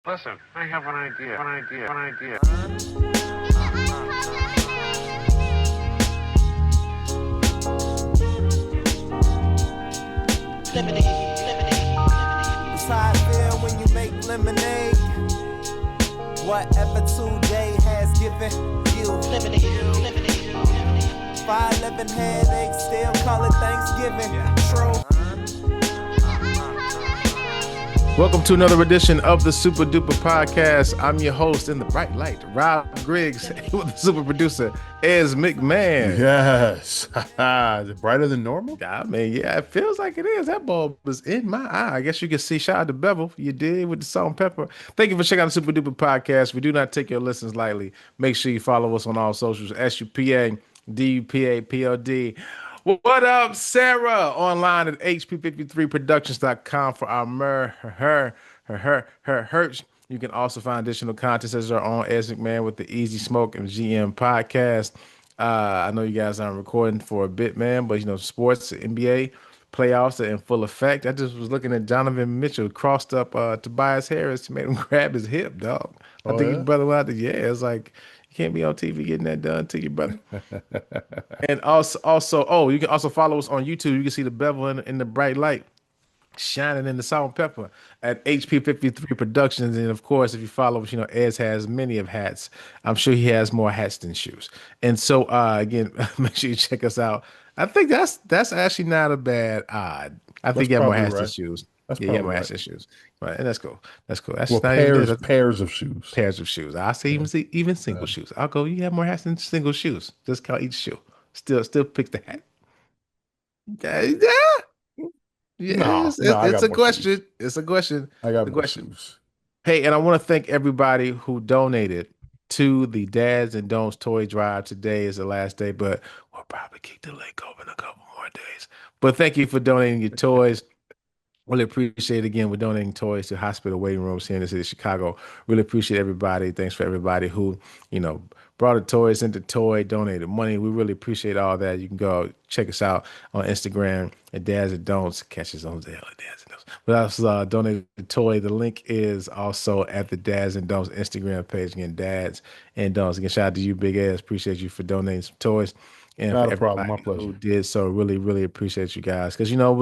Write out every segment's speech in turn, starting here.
Listen, I have an idea. It's how I feel when you make lemonade. Whatever today has given you. 511 headaches, still call it Thanksgiving. True. Welcome to another edition of the Super Duper podcast. I'm your host in the bright light, Rob Griggs, with the super producer, Ez McMahon. Yes. Is it brighter than normal? I mean, yeah, it feels like it is. That bulb is in my eye. I guess you can see. Shout out to Bevel. You did with the salt and pepper. Thank you for checking out the Super Duper podcast. We do not take your listens lightly. Make sure you follow us on all socials, SUPA, DUPA, POD. What up, Sarah? Online at hp53productions.com for our merch. You can also find additional content as our own Ez McMahon with the Easy Smoke and GM podcast. I know you guys aren't recording for a bit, man, but you know, sports, NBA playoffs are in full effect. I just was looking at Donovan Mitchell crossed up Tobias Harris to make him grab his hip, dog. I Oh, think yeah? your brother went out there. Yeah, it's like you can't be on TV getting that done to your brother. And also, you can also follow us on YouTube. You can see the bevel in the bright light shining in the salt and pepper at HP53 Productions. And of course, if you follow us, you know, Ez has many of hats. I'm sure he has more hats than shoes. And so again, make sure you check us out. I think that's actually not a bad odd. I think That's you have more probably hats than right. shoes. That's Yeah, you have probably more hats right. than shoes. Right. And that's cool. That's cool. That's Well, not even this. pairs of shoes. Pairs of shoes. I say even single shoes. I'll go. You have more hats than single shoes. Just count each shoe. Still pick the hat. Yeah. No, Yes, no, I it's got a more question. shoes. It's a question. I got The more question. shoes. Hey, and I want to thank everybody who donated to the Dads and Don'ts toy drive. Today is the last day, but we'll probably keep the link open a couple more days. But thank you for donating your toys. Really appreciate it. Again, we're donating toys to hospital waiting rooms here in the city of Chicago. Really appreciate everybody. Thanks for everybody who, you know, brought the toys into toy, donated money. We really appreciate all that. You can go check us out on Instagram at Dads and Don'ts. Catch us on Zelle at Dads and Don'ts. But also donate the toy. The link is also at the Dads and Don'ts Instagram page. Again, Dads and Don'ts. Again, shout out to you, Big Ass. Appreciate you for donating some toys. And Not for a problem. My everybody who pleasure. did so, really appreciate you guys. Because you know,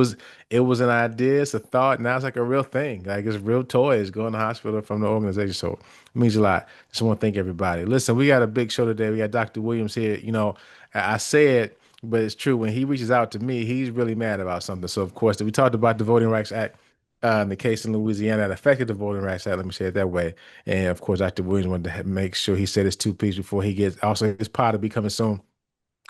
it was an idea, it's a thought. Now it's like a real thing. Like it's real toys going to the hospital from the organization. So it means a lot. Just want to thank everybody. Listen, we got a big show today. We got Dr. Williams here. You know, I say it, but it's true. When he reaches out to me, he's really mad about something. So of course, we talked about the Voting Rights Act. In the case in Louisiana that affected the Voting Rights Act, let me say it that way. And of course, Dr. Williams wanted to make sure he said his two piece before he gets also his pod to be coming soon,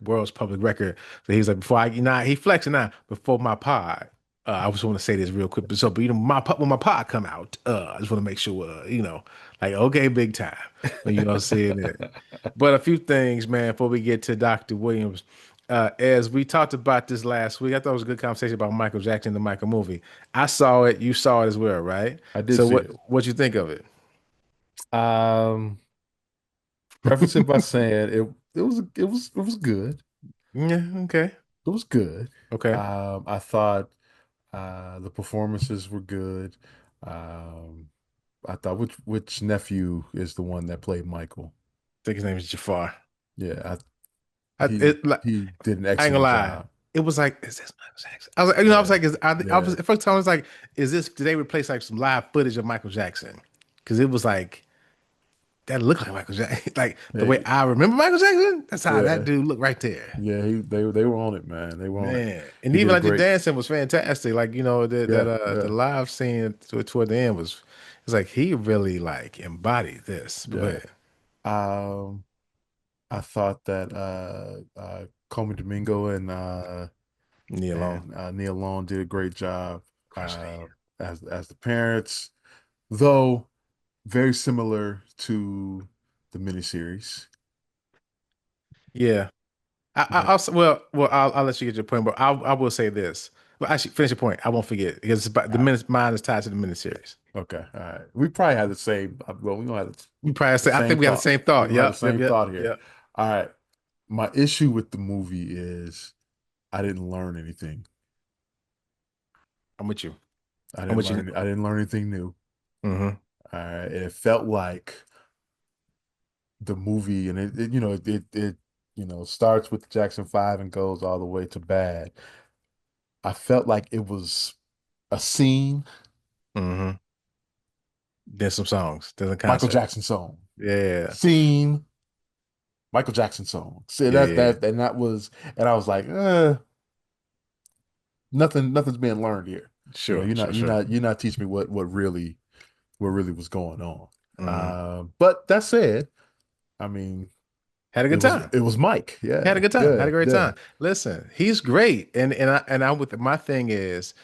world's public record. So he's like, before I, he flexing now before my pod. I just want to say this real quick. But you know, when my pod come out, I just want to make sure, you know, like, okay, big time. You know what I'm saying? But a few things, man, before we get to Dr. Williams. As we talked about this last week, I thought it was a good conversation about Michael Jackson, the Michael movie. I saw it, you saw it as well, right? I did So see it. what you think of it? Um, Preface it by saying it was good. Yeah, okay. It was good. Okay. I thought the performances were good. Um, I thought which nephew is the one that played Michael? I think his name is Jafar. Yeah, I, he it, like, he did an I ain't gonna excellent lie. job. It was like, is this Michael Jackson? I was like, you know, I was Yeah, like, I was yeah. the first time I was like, is this? Did they replace like some live footage of Michael Jackson? Because it was like that looked like Michael Jackson, like the way Hey, I remember Michael Jackson. That's how that yeah, dude looked right there, yeah. They were on it, man. They were on it. man. And He even did like the great. dancing was fantastic. Like you know Yeah, the yeah, live scene toward the end was, it's like he really like embodied this. But go yeah. ahead. Um, I thought that Coleman Domingo Neil Long, and Neil Long did a great job crushing it. as the parents, though very similar to the miniseries. Yeah. Yeah. I'll let you get your point, but I will say this. Well, actually, finish your point. I won't forget because it's about, the Uh, minute mine is tied to the miniseries. okay. All right. We probably had the same. Well, we don't have You probably the say, I think same we have the thought. same We're thought. gonna have the Yep, yep, same yep, thought here. yep. All right. My issue with the movie is I didn't learn anything. I'm with you. I I'm didn't with you. learn. I didn't learn anything new. Hmm. And it felt like the movie, and starts with Jackson 5 and goes all the way to Bad. I felt like it was a scene, Hmm. Then some songs, then a Michael concert. Jackson song, Yeah, scene, Michael Jackson song. See yeah, yeah. and I was like, nothing's being learned here. Sure, sure, You're sure. not teaching me what really was going on. Hmm. But that said, I mean, Had a good time. it was Mike. Had Yeah, a good time. Had yeah, a great yeah. time. Listen, he's great, and I with my thing is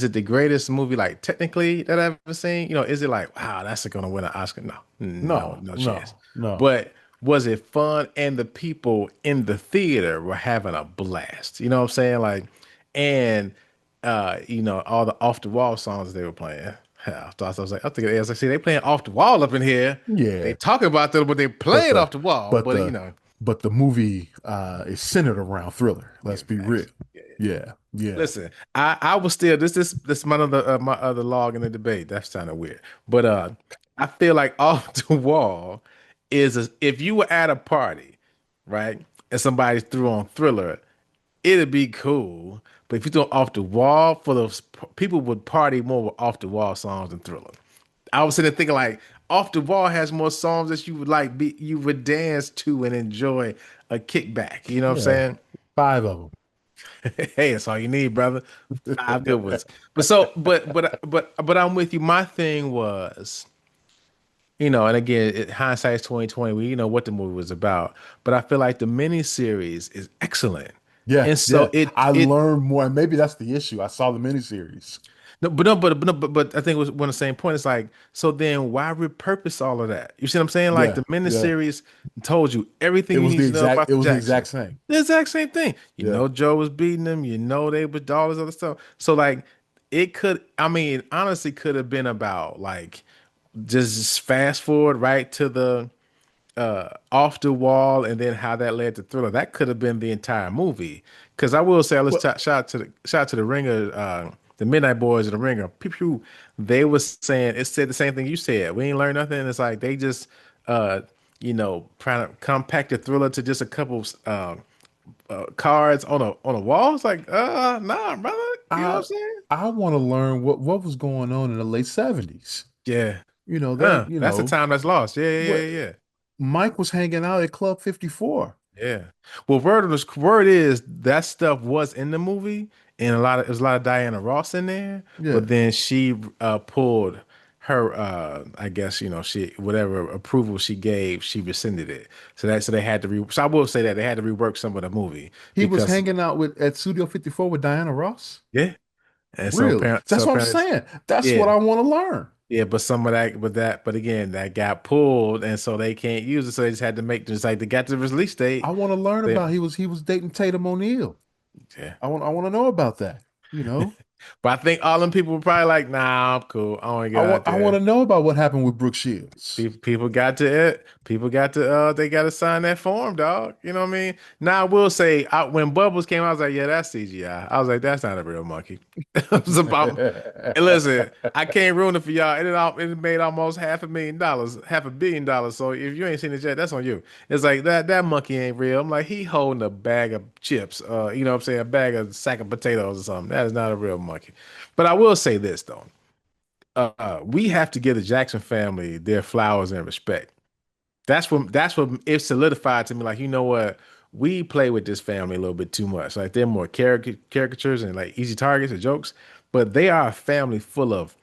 it the greatest movie like technically that I've ever seen? You know, is it like wow, that's gonna win an Oscar? No, no, No, no chance. no, no. But was it fun? And the people in the theater were having a blast. You know what I'm saying? Like, and all the off the wall songs they were playing. Yeah, I was like, I was like, see, they playing off the wall up in here. They Yeah, talking about them, but they but playing the off the wall. but But the but the movie is centered around Thriller. yeah, Let's be real. facts. Yeah, yeah. Yeah, yeah, Listen, I was still this my other log in the debate. That's kind of weird, but I feel like off the wall if you were at a party, right, and somebody threw on Thriller, it'd be cool. But if you throw off the wall, for those people would party more with off the wall songs than Thriller. I was sitting there thinking like off the wall has more songs that you would like be you would dance to and enjoy a kickback. You know what I'm yeah. saying? Five of Hey, that's all you need, brother. Five good them. ones. But I'm with you. My thing was, and again, hindsight's 2020. We what the movie was about. But I feel like the miniseries is excellent, Yeah, and so yeah. I it learned more, and maybe that's the issue. I saw the miniseries. no, but I think it was one of the same point. It's like, so then why repurpose all of that? You see what I'm saying? Like Yeah, the yeah. miniseries told you everything you need to know about It the was the exact Jacksons. same. The exact same thing. Yeah. Joe was beating them. They was all this other stuff. So like it could, I mean, honestly could have been about like just fast forward right to the off the wall and then how that led to Thriller. That could have been the entire movie. Because I will say, Well, shout out to the Ringer, the Midnight Boys of the Ringer. People, they was saying it said the same thing you said. We ain't learned nothing. It's like they just trying to compact the Thriller to just a couple cards on a wall. It's like nah, brother. You know what I'm I saying? I want to learn what was going on in the late 70s. Yeah. You That's the know, time that's lost. Yeah, yeah, what yeah, yeah. Mike was hanging out at Club 54. Yeah. Well, word is that stuff was in the movie, and there's a lot of Diana Ross in there, but Yeah. then she pulled her I guess she whatever approval she gave, she rescinded it. So they had to so I will say that they had to rework some of the movie He was because hanging out at Studio 54 with Diana Ross. yeah, and Really? so That's what I'm apparently saying. That's what yeah. I want to learn. Yeah, but some of but again, that got pulled, and so they can't use it. So they just had to make just like they got to the release I date. want to learn They, about he was dating Tatum O'Neal. yeah. I want to know about that. You know, But I think all them people were probably like, nah, I'm cool. I want to go out I want there. to know about what happened with Brooke Shields. People got to it. People got to they got to sign that form, dog. You know what I mean? Now I will say, when Bubbles came, I was like, yeah, that's CGI. I was like, that's not a real monkey. It was about. And listen, I can't ruin it for y'all. It made almost $500,000, $500 million. So if you ain't seen it yet, that's on you. It's like that monkey ain't real. I'm like, he holding a bag of chips. You know what I'm saying? A sack of potatoes or something. That is not a real monkey. But I will say this though. We have to give the Jackson family their flowers and respect. That's what it solidified to me. Like, you know what? We play with this family a little bit too much. Like they're more caricatures and like easy targets or jokes, but they are a family full of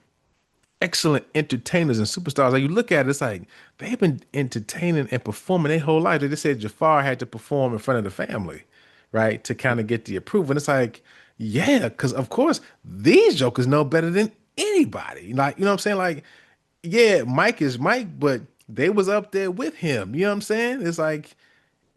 excellent entertainers and superstars. Like you look at it, it's like they've been entertaining and performing their whole life. They just said Jafar had to perform in front of the family, right, to kind of get the approval. And it's like, yeah, because of course these jokers know better than anybody. Like, you know what I'm saying? Like, yeah, Mike is Mike, but they was up there with him. You know what I'm saying? It's like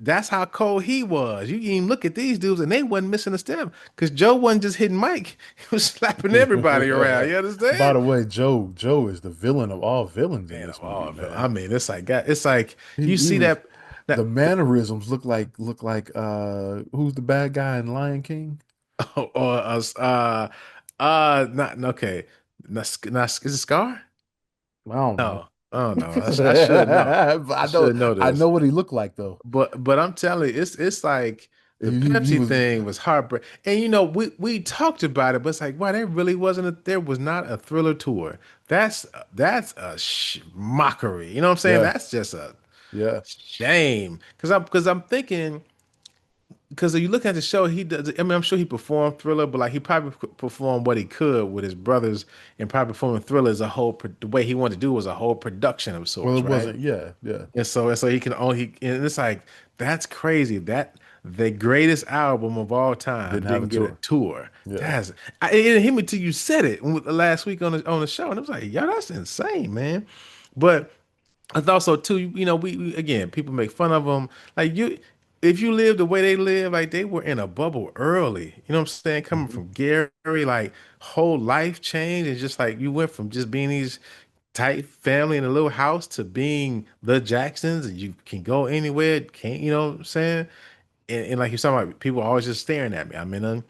that's how cold he was. You can even look at these dudes and they wasn't missing a step because Joe wasn't just hitting Mike. He was slapping everybody around. You By understand? the way, Joe is the villain of all villains in Man, this movie, oh, I man. mean, it's like you He see was that the mannerisms look like who's the bad guy in Lion King? or not okay, not is it Scar? I don't know. No, I don't know. I should know. But I should know I this. know what he looked like though. But I'm telling you, it's like the He Pepsi was thing was heartbreak. And we talked about it, but it's like, wow, there really wasn't there was not a Thriller tour. That's a mockery. You know what I'm saying? yeah, That's just a yeah. shame. Because I'm thinking because you look at the show, he does. I mean, I'm sure he performed Thriller, but like he probably performed what he could with his brothers, and probably performing Thriller as a whole. The way he wanted to do was a whole production of Well, sorts, it right? wasn't. Yeah, yeah. And so he can only and it's like that's crazy that the greatest album of all time Didn't have a didn't get a tour. tour. Yeah. And him until you said it last week on the show, and I was like, yo, that's insane, man. But I thought so too. We again, people make fun of them. Like if you live the way they live, like they were in a bubble early. You know what I'm saying? Coming Mhm. from Gary, like whole life change, and just like you went from just being these tight family in a little house to being the Jacksons, and you can go anywhere. Can't you know what I'm saying? And like you're talking about, people are always just staring at me. I mean,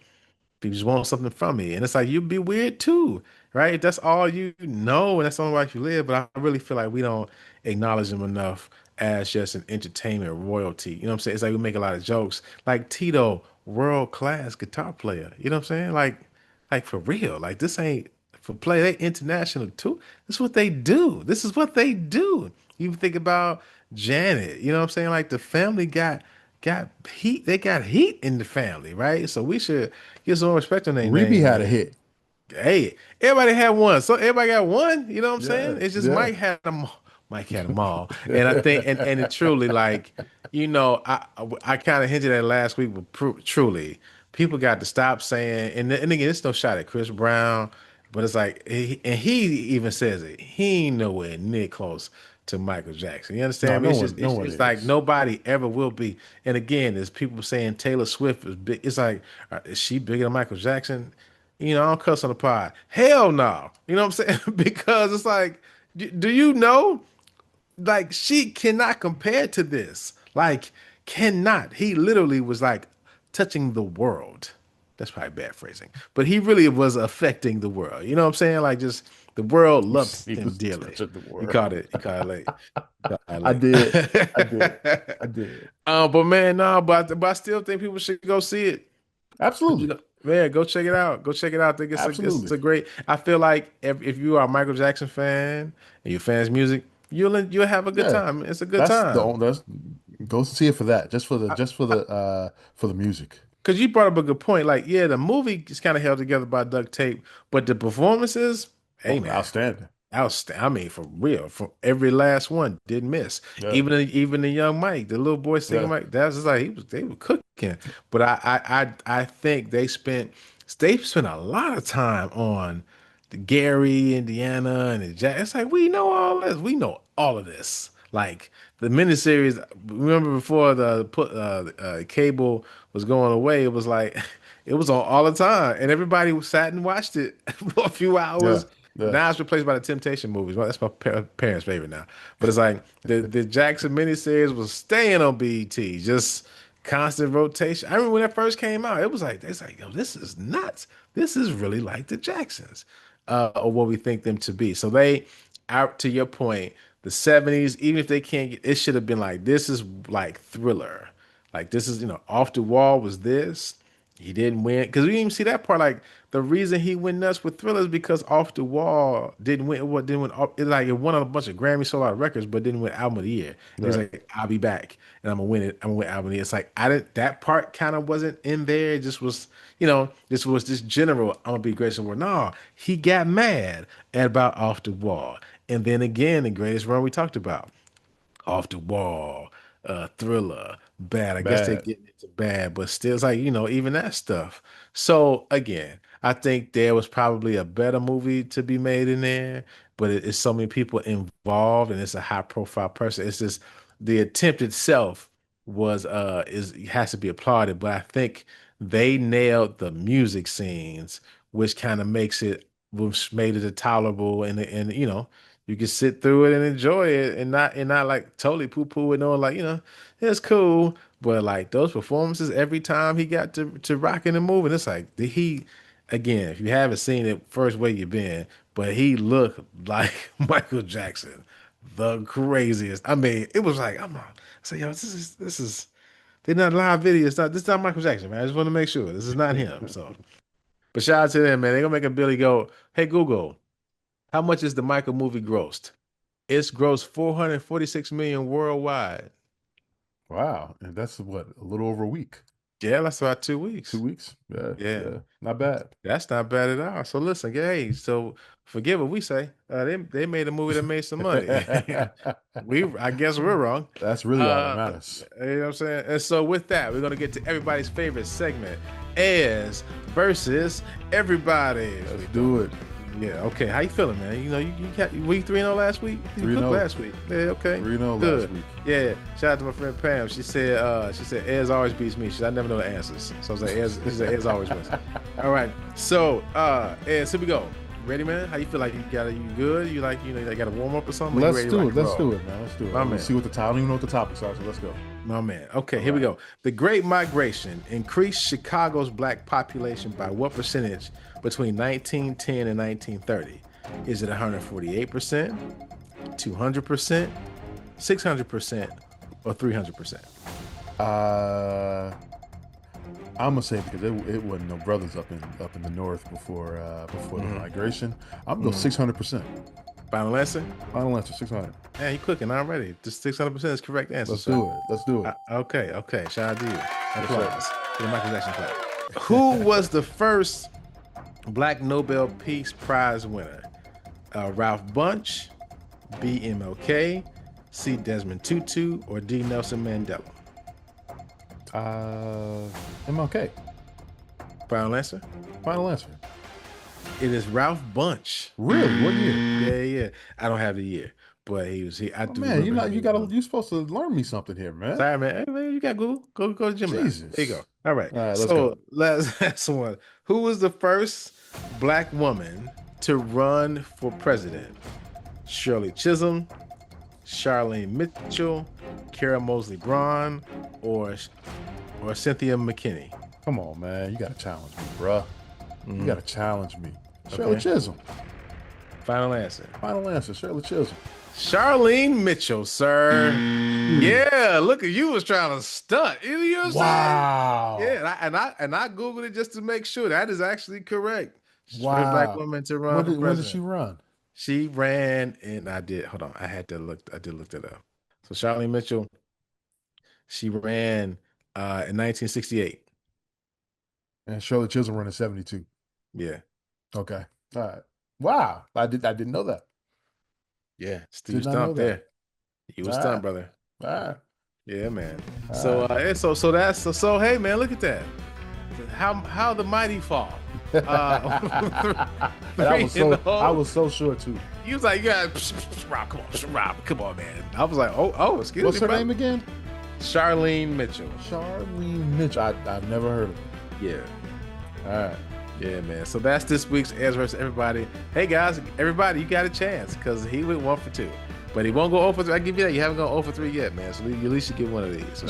people just want something from me. And it's like you'd be weird too, right? If that's all you know and that's the only life you live. But I really feel like we don't acknowledge them enough as just an entertainment royalty. You know what I'm saying? It's like we make a lot of jokes. Like Tito, world class guitar player. You know what I'm saying? Like for real. Like this ain't for play. They international too. This is what they do. This is what they do. You think about Janet, you know what I'm saying? Like the family got heat. They got heat in the family, right? So we should give some respect on their Reby name, had a man. hit. Hey, everybody had one. So everybody got one. You know what I'm saying? Yeah, It's just yeah. Mike had them. Mike had them all, and I think, and it truly, like, I kind of hinted at it last week, but truly, people got to stop saying, and again, it's no shot at Chris Brown, but it's like, and he even says it. He ain't nowhere near close to Michael Jackson. You No, understand me? no It's just, one, no it's one just like is. nobody ever will be. And again, there's people saying Taylor Swift is big. It's like, is she bigger than Michael Jackson? I don't cuss on the pod. Hell no. You know what I'm saying? Because it's like, do you know? Like, she cannot compare to this. Like, cannot. He literally was like touching the world. That's probably bad phrasing, but he really was affecting the world. You know what I'm saying? Like, just the world loved He him was dearly. touching the You world. caught it. You caught it late. You caught I it did. I did. late. I did. But man, no, but I still think people should go see it. Absolutely. Man, go check it out. Go check it out. I think it's Absolutely. a great. I feel like if you are a Michael Jackson fan and you fans music, you'll have a good Yeah. time. It's a good time. That's go see it for that. For the music. Because you brought up a good point. Like, yeah, the movie is kind of held together by duct tape, but the performances, hey Oh, man, outstanding. outstanding. I mean, for real, from every last one, didn't miss. Yeah. Even the young Mike, the little boy singing Yeah. Mike, that's just like they were cooking. But I think they spent a lot of time on the Gary, Indiana, and the Jack. It's like we know all this. We know all of this. Like the miniseries. Remember before the cable was going away? It was like it was on all the time, and everybody sat and watched it for a few Yeah. hours. Yeah. Now it's replaced by the Temptation movies. Well, that's my parents' favorite now. But it's like the Jackson miniseries was staying on BET, just constant rotation. I remember when that first came out, it's like, yo, this is nuts. This is really like the Jacksons, or what we think them to be. So they, out to your point, the '70s, even if they can't get, it should have been like this is like Thriller, like this is Off the Wall was this. He didn't win because we didn't even see that part. Like the reason he went nuts with Thriller is because Off the Wall didn't win. What didn't win? It like it won a bunch of Grammy, sold out records, but didn't win Album of the Year. And he was Right. like, "I'll be back, and I'm gonna win it. I'm gonna win Album of the Year." It's like I didn't. That part kind of wasn't in there. It just was, this was just general. I'm gonna be greatest in the world. No, he got mad about Off the Wall, and then again, the greatest run we talked about. Off the Wall, Thriller, Bad. I guess they Bad. get into Bad, but still, it's like even that stuff. So again, I think there was probably a better movie to be made in there, but it's so many people involved, and it's a high profile person. It's just the attempt itself is has to be applauded, but I think they nailed the music scenes, which kind of which made it tolerable, and you can sit through it and enjoy it and not like totally poo-poo it, knowing like, it's cool. But like those performances every time he got to rocking and moving, it's like did he again, if you haven't seen it, first where you been, but he looked like Michael Jackson, the craziest. I mean, it was like I'm not. So yo, this is they're not live video. It's not this is not Michael Jackson, man. I just want to make sure this is not him. So, but shout out to them, man. They're gonna make a Billy go. Hey Google, how much is the Michael movie grossed? It's grossed 446 million worldwide. Wow. And that's what, a little over a week. Yeah, that's about 2 2 weeks. weeks. Yeah. Yeah. Yeah. Not bad. That's not bad at all. So listen, hey, so forgive what we say. They made a movie that made some money. I guess we're wrong. That's really all that matters. You know what I'm saying? And so with that, we're gonna get to everybody's favorite segment, as versus everybody. Let's do it. Yeah. Okay. How you feeling, man? You know, you got week 3-0 last week. You 3-0 cooked last week. Yeah. Okay. 3-0 Good. last week. Yeah. Shout out to my friend Pam. She said, Ez always beats me. She said, I never know the answers. So I was like, Ez always wins. All right. So, Ez, here we go. Ready, man? How you feel? Like you good? You like, you got to warm up or something? Let's do it. Let's do it, man. Let's do it. Let's see what the I don't even know what the topics are, so let's go. My man. Okay, here we go. The Great Migration increased Chicago's black population by what percentage between 1910 and 1930? Is it 148%, 200%, 600%, or 300%? I'm gonna say because it wasn't no brothers up in the north before the migration. I'm gonna go 600%. Final answer? Final answer 600. Man, you cooking already. Just 600% is correct answer. Let's do it. Let's do it. Okay. Shout out to you. Applause. To the Michael Jackson clap. Who was the first Black Nobel Peace Prize winner? Ralph Bunche, B. MLK, C. Desmond Tutu, or D. Nelson Mandela? MLK. Final answer? Final answer. It is Ralph Bunche. Really? What year? Yeah. I don't have the year, but I do. Man, you're supposed to learn me something here, man. Sorry, man. Hey, man, you got Google. Go to Gemini. Jesus. There you go. All right. Let's go. Last one. Who was the first Black woman to run for president? Shirley Chisholm, Charlene Mitchell, Kara Mosley Braun, or Cynthia McKinney? Come on, man. You gotta challenge me, bruh. You gotta challenge me. Shirley Chisholm. Final answer. Final answer. Shirley Chisholm. Charlene Mitchell, sir. Yeah, look at you was trying to stunt. You know what I'm Wow. saying? Yeah, and I Googled it just to make sure that is actually correct. Wow. First Black woman to run for president. When did she run? She ran, and I did. Hold on, I did look that up. So Charlene Mitchell, she ran in 1968. And Shirley Chisholm ran in 72. Yeah. Okay. All right. Wow. I didn't know that. Yeah. Steve Stump there. You was stunned, brother. All right. Yeah, man. So hey, man, look at that. How the mighty fall. I was so sure too. He was like, yeah, Rob, come on, man. I was like, oh, excuse me. What's her name again? Charlene Mitchell. Charlene Mitchell. I've never heard of her. Yeah. All right. Yeah, man. So that's this week's Ez versus Everybody. Hey, guys, everybody, you got a chance because he went 1 for 2. But he won't go 0 for 3. I give you that. You haven't gone 0 for 3 yet, man. So you at least should get one of these. So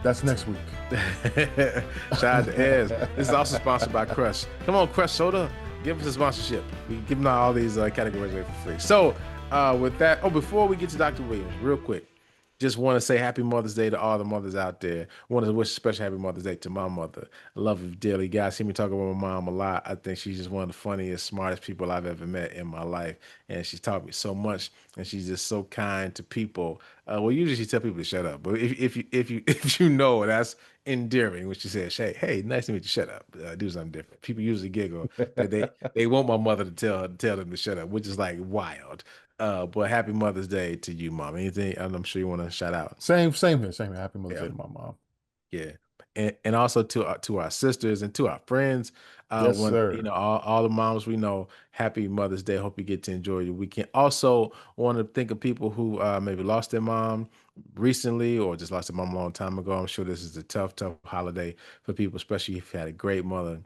That's next week. Shout out to Ez. This is also sponsored by Crush. Come on, Crush Soda. Give us a sponsorship. We give them all these categories away for free. So with that, before we get to Dr. Williams, real quick, just want to say happy Mother's Day to all the mothers out there. Want to wish a special happy Mother's Day to my mother. I love her dearly. Guys, see me talk about my mom a lot. I think she's just one of the funniest, smartest people I've ever met in my life. And she's taught me so much. And she's just so kind to people. Well, usually she tell people to shut up. But if you know that's endearing when she says, hey, nice to meet you, shut up. Do something different. People usually giggle that they want my mother to tell them to shut up, which is like wild. But happy Mother's Day to you, Mom. Anything I'm sure you want to shout out. Same here. Happy Mother's Day to my mom. Yeah. And also to our sisters and to our friends. Yes, sir. All the moms we know, happy Mother's Day. Hope you get to enjoy your weekend. Also want to think of people who maybe lost their mom recently or just lost their mom a long time ago. I'm sure this is a tough holiday for people, especially if you had a great mother.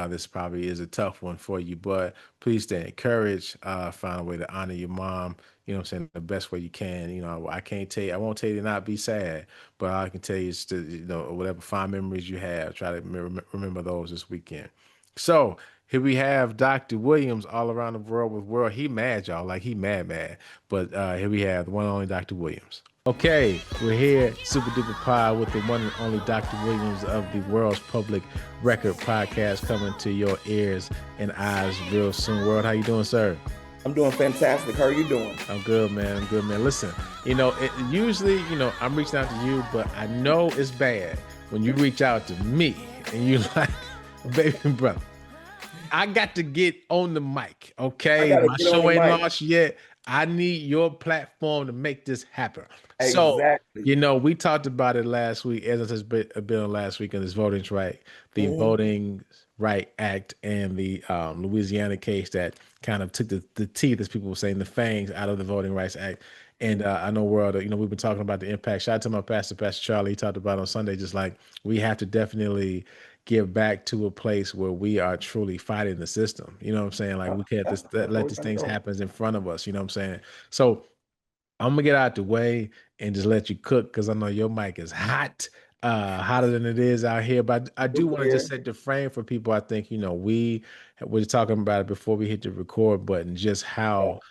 This probably is a tough one for you, but please stay encouraged. Find a way to honor your mom, you know what I'm saying, the best way you can. I won't tell you to not be sad, but all I can tell you is to, whatever fond memories you have, try to remember those this weekend. So Here we have Dr. Williams all around the world with world. He mad, y'all. Like he mad. But here we have the one and only Dr. Williams. Okay, we're here, Super Duper Pod, with the one and only Dr. Williams of the World's Public Record Podcast, coming to your ears and eyes real soon. World, how you doing, sir? I'm doing fantastic. How are you doing? I'm good, man. Listen, usually, I'm reaching out to you, but I know it's bad when you reach out to me and you like, baby brother, I got to get on the mic, okay? My show ain't launched yet. I need your platform to make this happen. Exactly. So, we talked about it last week, as it has been last week, in this Voting Right, the Voting Right Act, and the Louisiana case that kind of took the teeth, as people were saying, the fangs out of the Voting Rights Act. And I know, World, we've been talking about the impact. Shout out to my pastor, Pastor Charlie. He talked about it on Sunday, just like we have to definitely give back to a place where we are truly fighting the system. You know what I'm saying? Like we can't let these things happen in front of us. You know what I'm saying? So I'm gonna get out the way and just let you cook, because I know your mic is hot, hotter than it is out here. But I do want to just set the frame for people. I think we were talking about it before we hit the record button, just how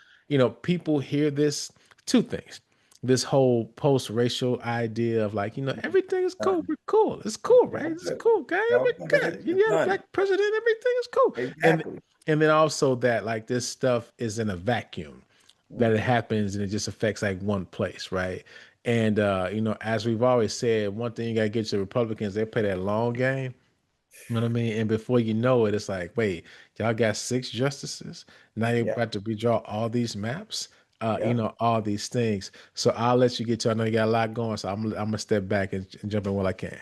people hear this. Two things. This whole post-racial idea of like, everything is cool. We're cool. It's cool, right? It's cool, guy. We're good. You got a black president. Everything is cool. Exactly. And then also that like this stuff is in a vacuum, that it happens and it just affects like one place, right? And as we've always said, one thing you gotta get to the Republicans, they play that long game. You know what I mean? And before you know it, it's like, wait, y'all got 6 justices. Now you're about to redraw all these maps, all these things. So I'll let you get to. I know you got a lot going, so I'm gonna step back and jump in while I can.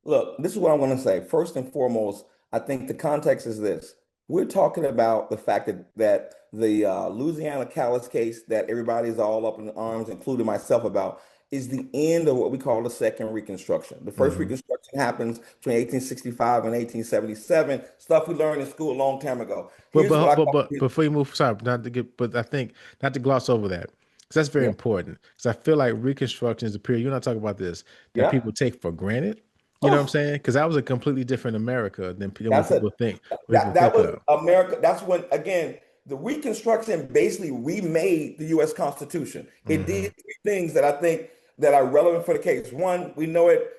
Look, this is what I want to say. First and foremost, I think the context is this. We're talking about the fact that the Louisiana Callis case that everybody is all up in arms, including myself, about, is the end of what we call the second Reconstruction. The first Reconstruction happens between 1865 and 1877, stuff we learned in school a long time ago. But before you move, sorry, but I think not to gloss over that, because that's very important. Because I feel like Reconstruction is a period, you're not talking about this, that people take for granted. You know what I'm saying? Because that was a completely different America than what people think. That was America. That's when, again, the Reconstruction basically remade the U.S. Constitution. It did 3 things that I think that are relevant for the case. One, we know it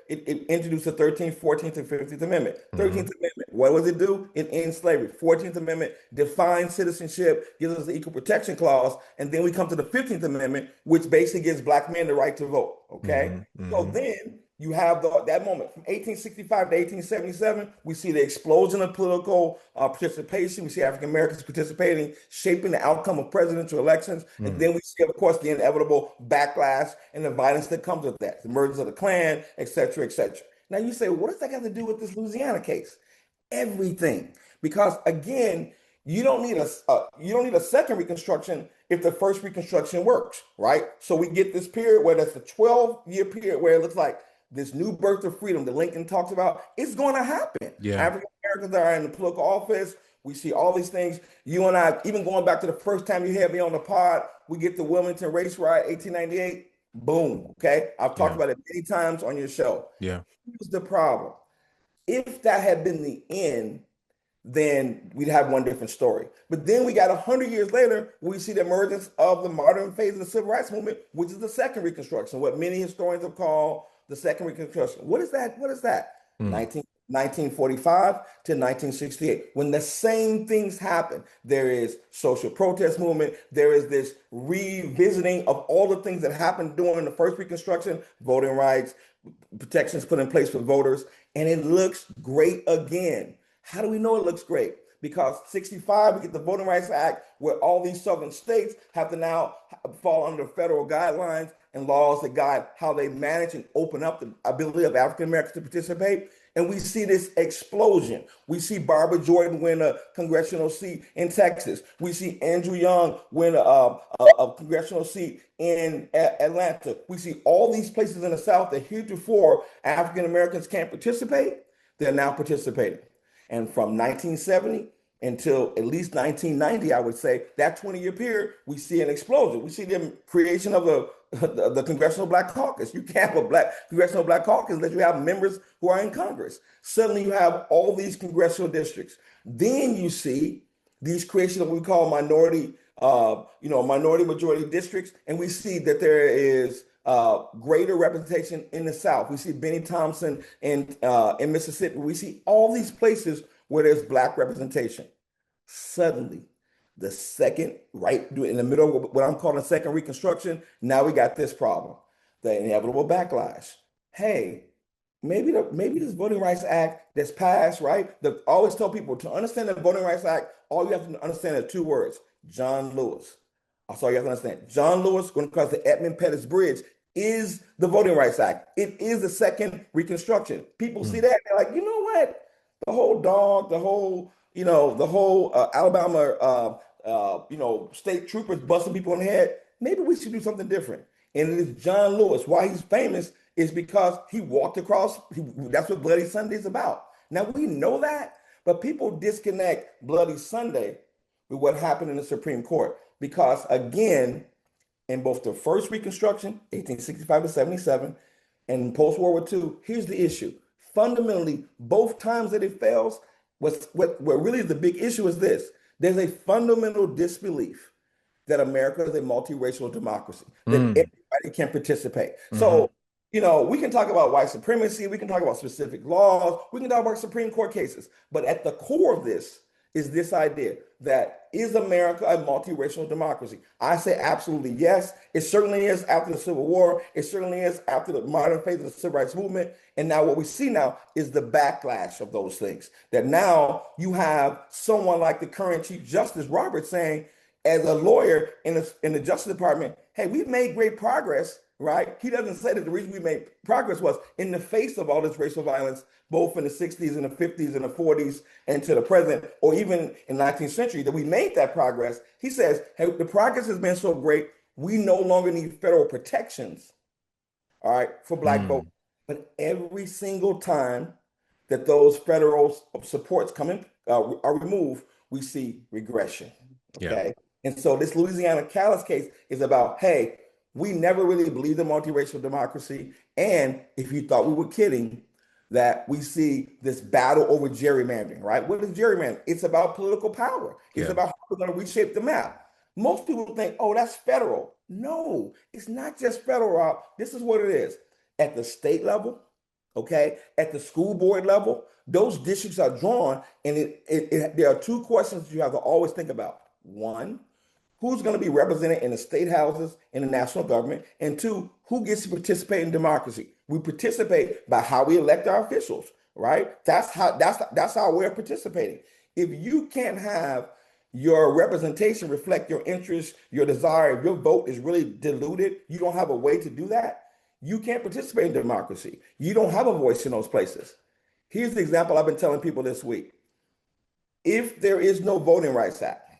introduced the 13th, 14th, and 15th Amendment. 13th Amendment, what does it do? It ends slavery. 14th Amendment defines citizenship, gives us the Equal Protection Clause, and then we come to the 15th Amendment, which basically gives Black men the right to vote, okay? So then you have that moment from 1865 to 1877. We see the explosion of political participation. We see African Americans participating, shaping the outcome of presidential elections. And then we see, of course, the inevitable backlash and the violence that comes with that, the murders of the Klan, et cetera, et cetera. Now you say, what does that got to do with this Louisiana case? Everything. Because again, you don't need a second Reconstruction if the first Reconstruction works, right? So we get this period where that's a 12-year period where it looks like this new birth of freedom that Lincoln talks about, it's going to happen. Yeah. African Americans are in the political office. We see all these things. You and I, even going back to the first time you had me on the pod, we get the Wilmington Race Riot, 1898. Boom. Okay. I've talked about it many times on your show. Yeah. Here's the problem. If that had been the end, then we'd have one different story. But then we got 100 years later, we see the emergence of the modern phase of the Civil Rights Movement, which is the second Reconstruction, what many historians have called the second Reconstruction. What is that? 1945 to 1968, when the same things happen. There is social protest movement. There is this revisiting of all the things that happened during the first Reconstruction, voting rights, protections put in place for voters, and it looks great again. How do we know it looks great? Because 65, we get the Voting Rights Act, where all these southern states have to now fall under federal guidelines and laws that guide how they manage and open up the ability of African Americans to participate. And we see this explosion. We see Barbara Jordan win a congressional seat in Texas. We see Andrew Young win a congressional seat in Atlanta. We see all these places in the South that heretofore African Americans can't participate. They're now participating. And from 1970 until at least 1990, I would say, that 20-year period, we see an explosion. We see the creation of the the Congressional Black Caucus. You can't have a Congressional Black Caucus unless you have members who are in Congress. Suddenly you have all these congressional districts. Then you see these creation of what we call minority majority districts, and we see that there is greater representation in the South. We see Benny Thompson in Mississippi. We see all these places where there's Black representation. Suddenly, the second, right in the middle of what I'm calling second Reconstruction, now we got this problem, the inevitable backlash. Hey, maybe this Voting Rights Act that's passed, right? I always tell people to understand the Voting Rights Act, all you have to understand are two words: John Lewis. That's all you have to understand. John Lewis, when it comes to Edmund Pettus Bridge, is the Voting Rights Act. It is the second Reconstruction. People see that, they're like, you know what? The whole dog, the whole Alabama, state troopers busting people in the head. Maybe we should do something different. And it is John Lewis. Why he's famous is because he walked across. That's what Bloody Sunday is about. Now we know that, but people disconnect Bloody Sunday with what happened in the Supreme Court. Because again, in both the first Reconstruction, 1865 to 77, and post-World War II, here's the issue. Fundamentally, both times that it fails, what really is the big issue is this. There's a fundamental disbelief that America is a multiracial democracy, that everybody can participate. So, we can talk about white supremacy, we can talk about specific laws, we can talk about Supreme Court cases, but at the core of this is this idea that is America a multiracial democracy? I say absolutely yes. It certainly is after the Civil War. It certainly is after the modern phase of the Civil Rights Movement. And now what we see now is the backlash of those things. That now you have someone like the current Chief Justice Roberts saying, as a lawyer in the Justice Department, hey, we've made great progress, right? He doesn't say that the reason we made progress was in the face of all this racial violence, both in the 60s and the 50s and the 40s and to the present, or even in the 19th century, that we made that progress. He says, hey, the progress has been so great, we no longer need federal protections, all right, for Black folks. But every single time that those federal supports are removed, we see regression, okay? Yeah. And so this Louisiana Callis case is about, hey, we never really believed in multiracial democracy. And if you thought we were kidding, that we see this battle over gerrymandering, right? What is gerrymandering? It's about political power. It's about how we're going to reshape the map. Most people think, oh, that's federal. No, it's not just federal, Rob. This is what it is. At the state level, okay, at the school board level, those districts are drawn, and there are two questions you have to always think about. One, who's going to be represented in the state houses in the national government? And two, who gets to participate in democracy? We participate by how we elect our officials, right? That's how we're participating. If you can't have your representation reflect your interests, your desire, if your vote is really diluted, you don't have a way to do that, you can't participate in democracy. You don't have a voice in those places. Here's the example I've been telling people this week. If there is no Voting Rights Act,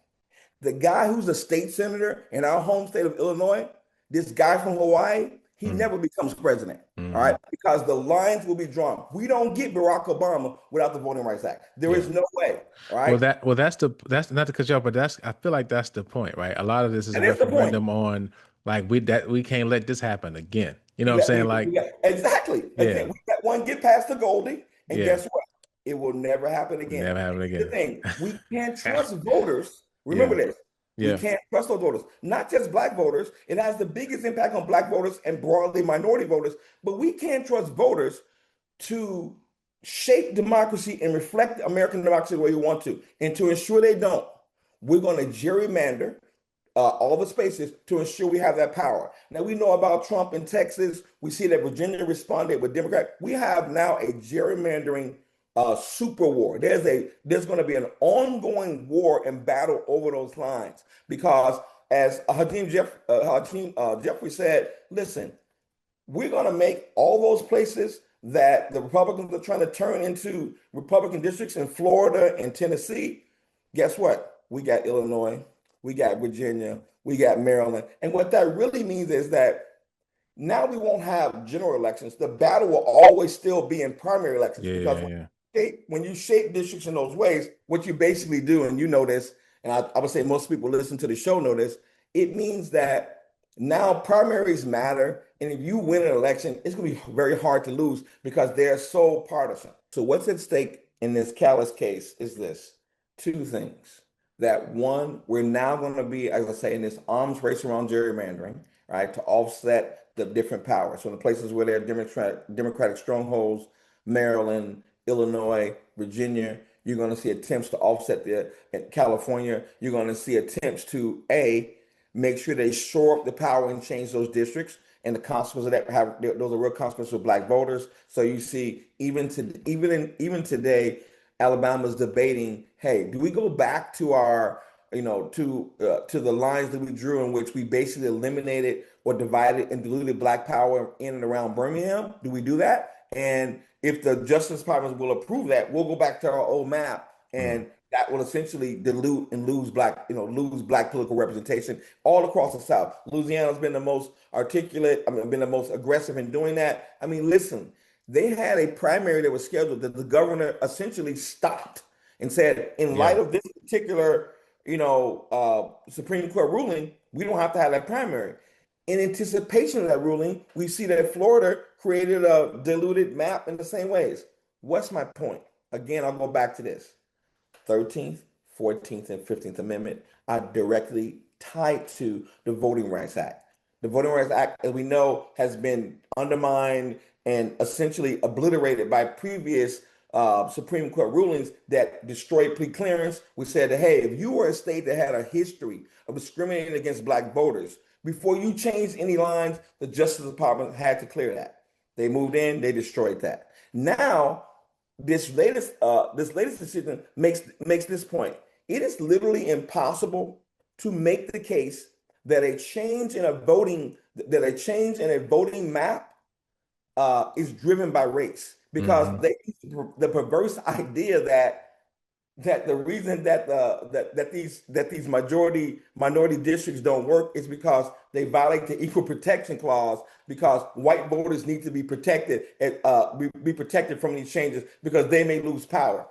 the guy who's a state senator in our home state of Illinois, this guy from Hawaii, he never becomes president, all right? Because the lines will be drawn. We don't get Barack Obama without the Voting Rights Act. There is no way, all right? That's not to cut you off, but I feel like that's the point, right? A lot of this is a referendum on like we can't let this happen again. You know what I'm saying? Like exactly. Again, we got one get past the Goldie, and guess what? It will never happen again. Never happen again. The thing, we can't trust voters. Remember this. We can't trust those voters, not just Black voters. It has the biggest impact on Black voters and broadly minority voters, but we can't trust voters to shape democracy and reflect American democracy the way we want to. And to ensure they don't, we're going to gerrymander all the spaces to ensure we have that power. Now, we know about Trump in Texas. We see that Virginia responded with Democrat. We have now a gerrymandering super war. There's going to be an ongoing war and battle over those lines because, as Hakeem Jeffrey said, listen, we're going to make all those places that the Republicans are trying to turn into Republican districts in Florida and Tennessee. Guess what? We got Illinois, we got Virginia, we got Maryland, and what that really means is that now we won't have general elections. The battle will always still be in primary elections when you shape districts in those ways, what you basically do, and you know this, and I would say most people listen to the show know this, it means that Now primaries matter, and if you win an election, it's going to be very hard to lose because they're so partisan. So what's at stake in this callous case is this: two things. That one, we're now going to be, as I say, in this arms race around gerrymandering, right, to offset the different powers. So in the places where there are Democratic strongholds, Maryland, Illinois, Virginia, you're going to see attempts to offset the in California. You're going to see attempts to make sure they shore up the power and change those districts. And the consequences of that those are real consequences for black voters. So you see, even today, Alabama's debating, hey, do we go back to our, to the lines that we drew in which we basically eliminated or divided and diluted black power in and around Birmingham? Do we do that? And if the Justice Department will approve that, we'll go back to our old map, and that will essentially dilute and lose black political representation all across the South. Louisiana's been the most articulate, been the most aggressive in doing that. I mean, listen, they had a primary that was scheduled that the governor essentially stopped and said, in light of this particular, Supreme Court ruling, we don't have to have that primary. In anticipation of that ruling, we see that Florida created a diluted map in the same ways. What's my point? Again, I'll go back to this. 13th, 14th, and 15th Amendment are directly tied to the Voting Rights Act. The Voting Rights Act, as we know, has been undermined and essentially obliterated by previous Supreme Court rulings that destroyed pre-clearance. We said that, hey, if you were a state that had a history of discriminating against black voters, before you changed any lines, the Justice Department had to clear that. They moved in, they destroyed that. Now, this latest decision makes this point. It is literally impossible to make the case that a change in a voting map is driven by race, because the perverse idea that the reason that these minority districts don't work is because they violate the Equal Protection Clause, because white voters need to be protected and be protected from these changes because they may lose power.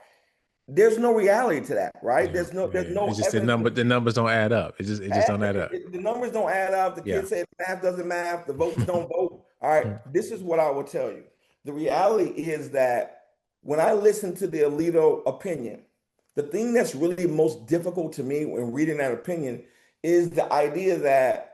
There's no reality to that, right? There's no It's just evidence. the numbers don't add up. It just don't add up. The numbers don't add up. The kids say math doesn't math. The votes don't vote. All right. This is what I will tell you. The reality is that when I listen to the Alito opinion, the thing that's really most difficult to me when reading that opinion is the idea that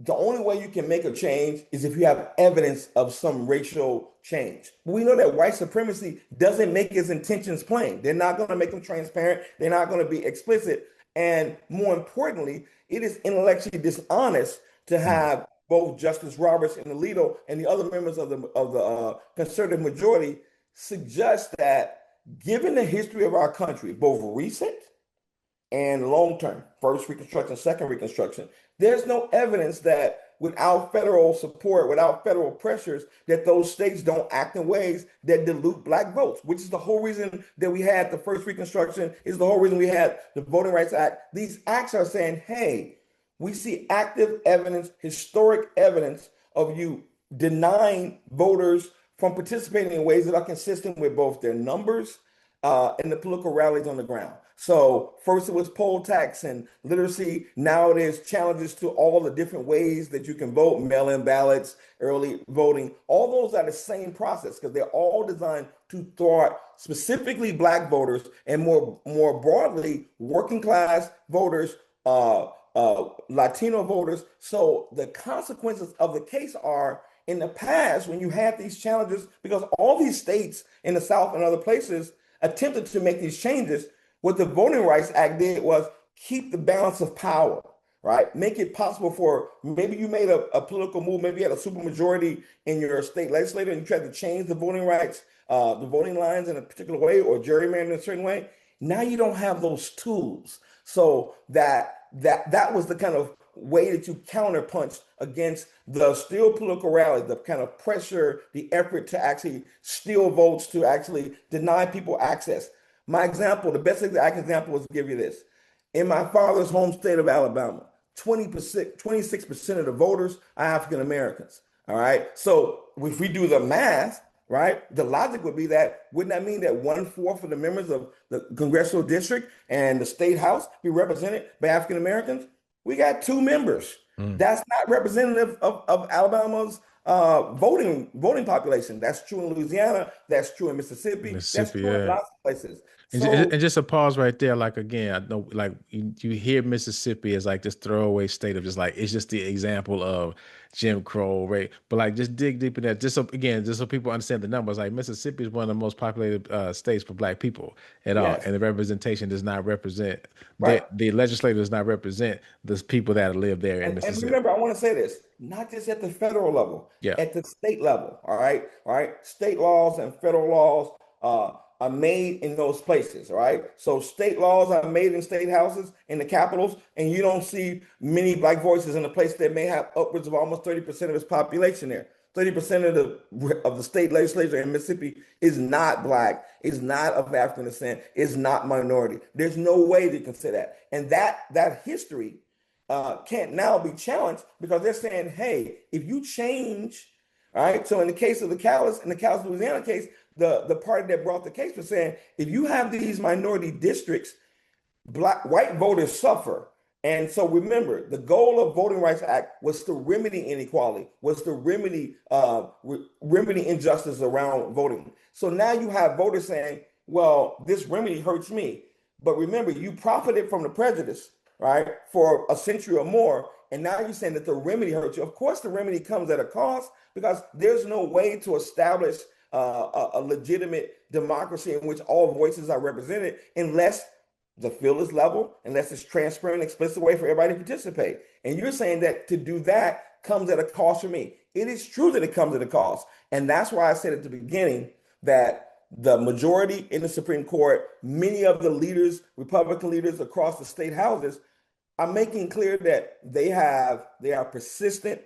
the only way you can make a change is if you have evidence of some racial change. But we know that white supremacy doesn't make its intentions plain. They're not going to make them transparent. They're not going to be explicit. And more importantly, it is intellectually dishonest to have both Justice Roberts and Alito and the other members of the conservative majority suggest that, given the history of our country, both recent and long term, first Reconstruction, second Reconstruction, there's no evidence that without federal support, without federal pressures, that those states don't act in ways that dilute black votes, which is the whole reason that we had the first Reconstruction, is the whole reason we had the Voting Rights Act. These acts are saying, hey, we see active evidence, historic evidence of you denying voters from participating in ways that are consistent with both their numbers and the political rallies on the ground. So first it was poll tax and literacy. Now it is challenges to all the different ways that you can vote, mail-in ballots, early voting. All those are the same process because they're all designed to thwart specifically black voters and more broadly working class voters, Latino voters. So the consequences of the case are, in the past, when you had these challenges, because all these states in the South and other places attempted to make these changes, what the Voting Rights Act did was keep the balance of power, right? Make it possible for, maybe you made a political move, maybe you had a supermajority in your state legislature and you tried to change the voting rights, the voting lines in a particular way or gerrymander in a certain way. Now you don't have those tools. So that was the kind of way that you counterpunched against the still political rally, the kind of pressure, the effort to actually steal votes, to actually deny people access. My example, the best example was to give you this. In my father's home state of Alabama, 26% of the voters are African Americans. All right. So if we do the math, right, the logic would be that, wouldn't that mean that 1/4 of the members of the congressional district and the state house be represented by African Americans? We got 2 members. Mm. That's not representative of Alabama's voting population. That's true in Louisiana. That's true in Mississippi. That's Mississippi, true in yeah. lots of places. And, So and just a pause right there. Like again, I know, like you hear Mississippi as like this throwaway state of just like it's just the example of Jim Crow, right? But like just dig deep in that. Just so again, just so people understand the numbers. Like Mississippi is one of the most populated states for Black people at all, yes, and the representation does not represent right. the legislature does not represent the people that live there in And Mississippi. remember, I want to say this, not just at the federal level, Yeah. at the state level. All right. All right. State laws and federal laws are made in those places. All right. So state laws are made in state houses, in the capitals, and you don't see many Black voices in a place that may have upwards of almost 30% of its population there. 30% of the state legislature in Mississippi is not Black, is not of African descent, is not minority. There's no way they can say that. And that history can't now be challenged because they're saying, hey, if you change, all right. So in the case of the Callis, Louisiana case, the party that brought the case was saying, if you have these minority districts, white voters suffer. And so remember, the goal of Voting Rights Act was to remedy inequality, was to remedy injustice around voting. So now you have voters saying, well, this remedy hurts me. But remember, you profited from the prejudice, right, for a century or more. And now you're saying that the remedy hurts you. Of course, the remedy comes at a cost because there's no way to establish a legitimate democracy in which all voices are represented unless the field is level, unless it's transparent, explicit way for everybody to participate. And you're saying that to do that comes at a cost for me. It is true that it comes at a cost. And that's why I said at the beginning that the majority in the Supreme Court, many of the leaders, Republican leaders across the state houses, are making clear that they are persistent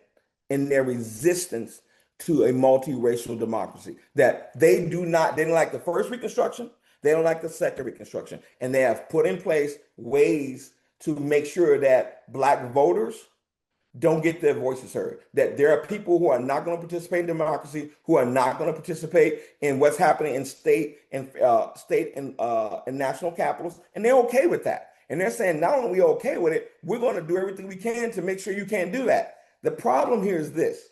in their resistance to a multiracial democracy. That they didn't like the first Reconstruction, they don't like the second Reconstruction, and they have put in place ways to make sure that Black voters don't get their voices heard. That there are people who are not going to participate in democracy, who are not going to participate in what's happening in state and national capitals, and they're okay with that. And they're saying, not only are we okay with it, we're going to do everything we can to make sure you can't do that. The problem here is this.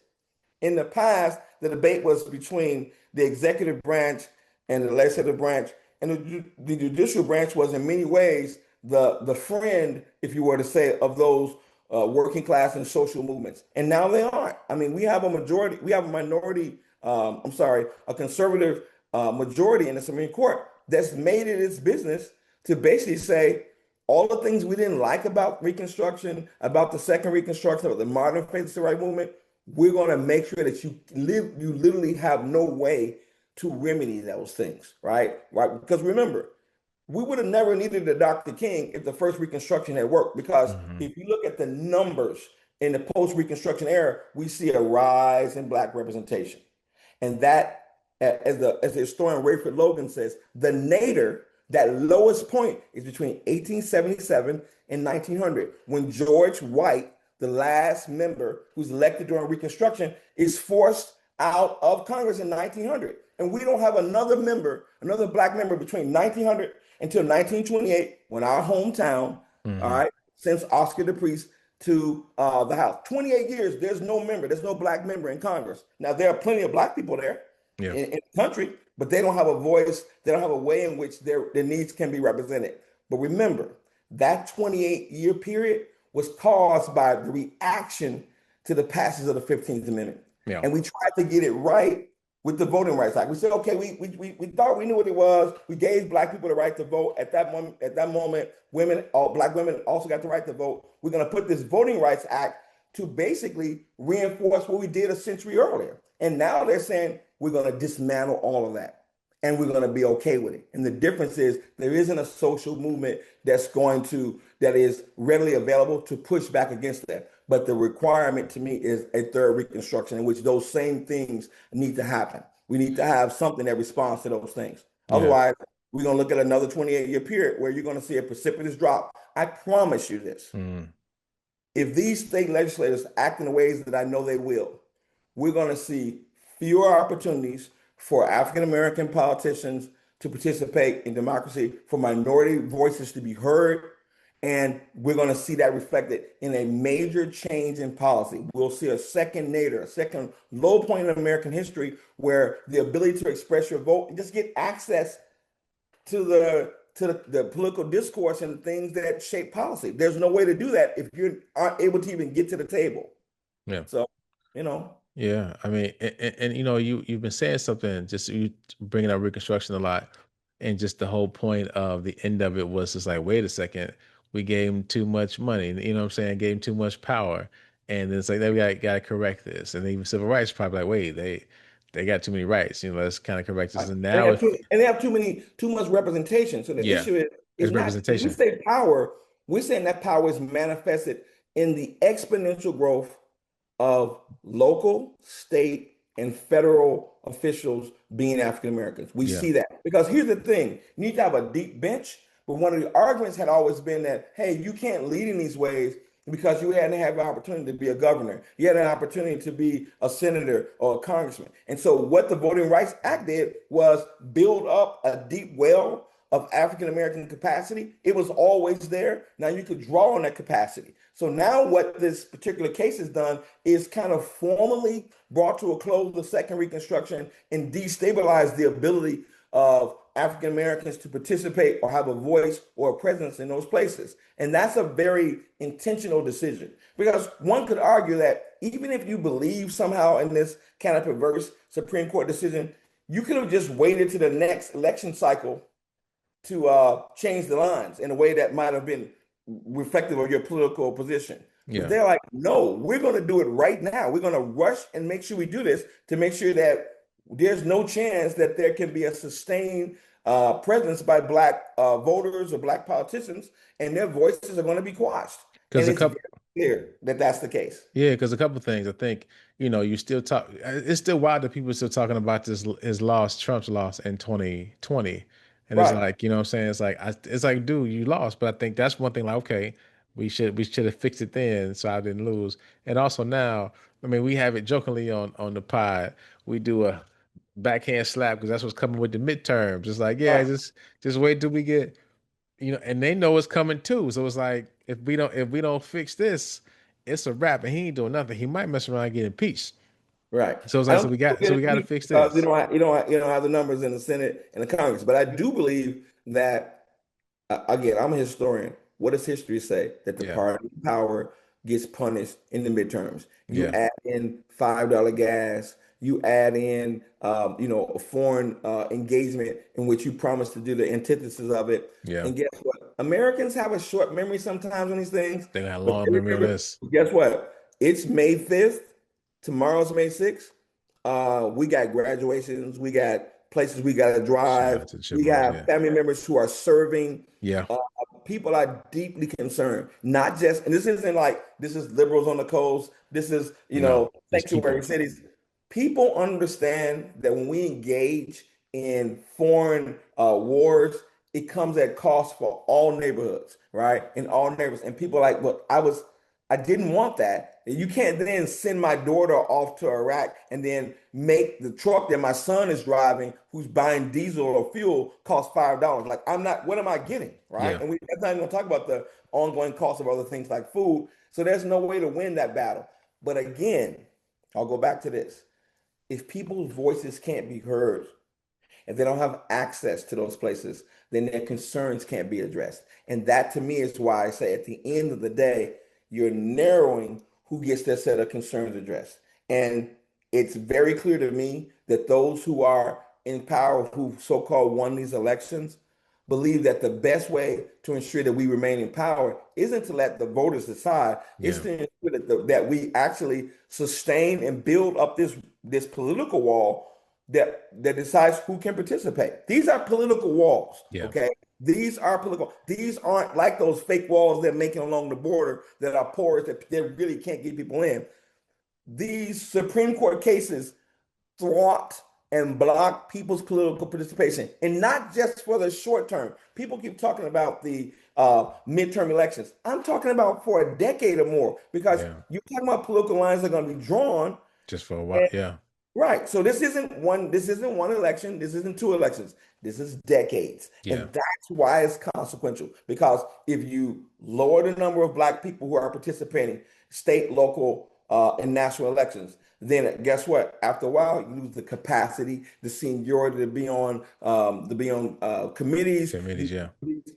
In the past, the debate was between the executive branch and the legislative branch, and the judicial branch was in many ways the friend, if you were to say, of those working class and social movements. And now they aren't. I mean, we have a conservative majority in the Supreme Court that's made it its business to basically say all the things we didn't like about Reconstruction, about the second Reconstruction, about the modern faith civil rights movement, we're going to make sure that you literally have no way to remedy those things, right? Right? Because remember, we would have never needed a Dr. King if the first Reconstruction had worked. Because if you look at the numbers in the post-Reconstruction era, we see a rise in Black representation. And that, as the historian Rayford Logan says, the nadir, that lowest point is between 1877 and 1900, when George White, the last member who's elected during Reconstruction, is forced out of Congress in 1900. And we don't have another Black member between 1900 until 1928, when our hometown, all right, sends Oscar DePriest to the House. 28 years, there's no Black member in Congress. Now, there are plenty of Black people there in the country, but they don't have a voice. They don't have a way in which their needs can be represented. But remember, that 28-year period was caused by the reaction to the passage of the 15th Amendment. Yeah. And we tried to get it right with the Voting Rights Act. We said, okay, we thought we knew what it was. We gave Black people the right to vote. At that moment, Black women also got the right to vote. We're going to put this Voting Rights Act to basically reinforce what we did a century earlier. And now they're saying we're going to dismantle all of that, and we're going to be okay with it. And the difference is there isn't a social movement that is readily available to push back against that. But the requirement to me is a third Reconstruction in which those same things need to happen. We need to have something that responds to those things. Yeah. Otherwise, we're going to look at another 28-year period where you're going to see a precipitous drop. I promise you this. If these state legislators act in the ways that I know they will, we're going to see fewer opportunities for African-American politicians to participate in democracy, for minority voices to be heard, And we're going to see that reflected in a major change in policy. We'll see a second nadir, a second low point in American history where the ability to express your vote and just get access to the political discourse and things that shape policy. There's no way to do that if you aren't able to even get to the table. Yeah. So, you know. Yeah, I mean, and you know, you've been saying something, just you bringing up Reconstruction a lot, and just the whole point of the end of it was just like, wait a second, we gave him too much money, you know what I'm saying? Gave him too much power, and it's like, we got to correct this, and even civil rights probably like, wait, they got too many rights, you know, let's kind of correct this, and now if They have too much representation. So the yeah, issue is it's not when we representation, say power, we're saying that power is manifested in the exponential growth of local, state, and federal officials being African Americans. We yeah, see that because here's the thing: you need to have a deep bench. But one of the arguments had always been that, hey, you can't lead in these ways because you hadn't had an opportunity to be a governor. You had an opportunity to be a senator or a congressman. And so what the Voting Rights Act did was build up a deep well of African American capacity. It was always there. Now you could draw on that capacity. So now what this particular case has done is kind of formally brought to a close the second Reconstruction and destabilized the ability of African Americans to participate or have a voice or a presence in those places. And that's a very intentional decision because one could argue that even if you believe somehow in this kind of perverse Supreme Court decision, you could have just waited to the next election cycle to change the lines in a way that might have been reflective of your political position. But yeah. they're like, no, we're going to do it right now. We're going to rush and make sure we do this to make sure that there's no chance that there can be a sustained presence by Black voters or Black politicians, and their voices are going to be quashed. Because And a it's couple. very clear that that's the case. Yeah, because a couple of things. I think, you know, you still talk. It's still wild that people are still talking about this his loss, Trump's loss in 2020, and it's Right, like, you know, what I'm saying, it's like, dude, you lost. But I think that's one thing. Like, okay, we should have fixed it then, so I didn't lose. And also now, I mean, we have it jokingly on the pod. We do a backhand slap because that's what's coming with the midterms. It's like, yeah, right, just wait till we get, you know, and they know it's coming too. So it's like if we don't fix this, it's a wrap, and he ain't doing nothing. He might mess around and get impeached. right. So it's I like, don't think we'll so get we got to impeached fix because this. you don't have the numbers in the Senate and the Congress. But I do believe that again, I'm a historian. What does history say? That the Yeah, party in power gets punished in the midterms. You yeah, add in $5 gas, you add in, a foreign engagement in which you promise to do the antithesis of it. yeah. And guess what? Americans have a short memory sometimes on these things, They got a but long memory on this. guess what? It's May 5th. Tomorrow's May 6th. We got graduations. We got places we got to Shout drive. out to the We Chipmunks. have Yeah, family members who are serving. yeah, Uh, People are deeply concerned, not just, and this isn't like this is liberals on the coast. This is, no, it's sanctuary people. cities. People understand that when we engage in foreign wars, it comes at cost for all neighborhoods, right? In all neighborhoods. And people are like, well, I didn't want that. You can't then send my daughter off to Iraq and then make the truck that my son is driving, who's buying diesel or fuel, cost $5. Like, I'm not, what am I getting? Right. Yeah, And that's not even gonna talk about the ongoing cost of other things like food. So there's no way to win that battle. But again, I'll go back to this. If people's voices can't be heard, if they don't have access to those places, then their concerns can't be addressed. And that to me is why I say at the end of the day, you're narrowing who gets their set of concerns addressed. And it's very clear to me that those who are in power, who so-called won these elections, believe that the best way to ensure that we remain in power isn't to let the voters decide, it's yeah, to ensure that we actually sustain and build up this political wall that decides who can participate. These are political walls, yeah, okay? These are political. These aren't like those fake walls they're making along the border that are porous that they really can't get people in. These Supreme Court cases thwart and block people's political participation, and not just for the short term. People keep talking about the midterm elections. I'm talking about for a decade or more because yeah. you're talking about political lines that are going to be drawn. Just for a while. Yeah, Right. So this isn't one election, this isn't two elections. This is decades. Yeah. And that's why it's consequential. Because if you lower the number of black people who are participating, state, local, and national elections, then guess what? After a while, you lose the capacity, the seniority to be on committees. Committees, yeah.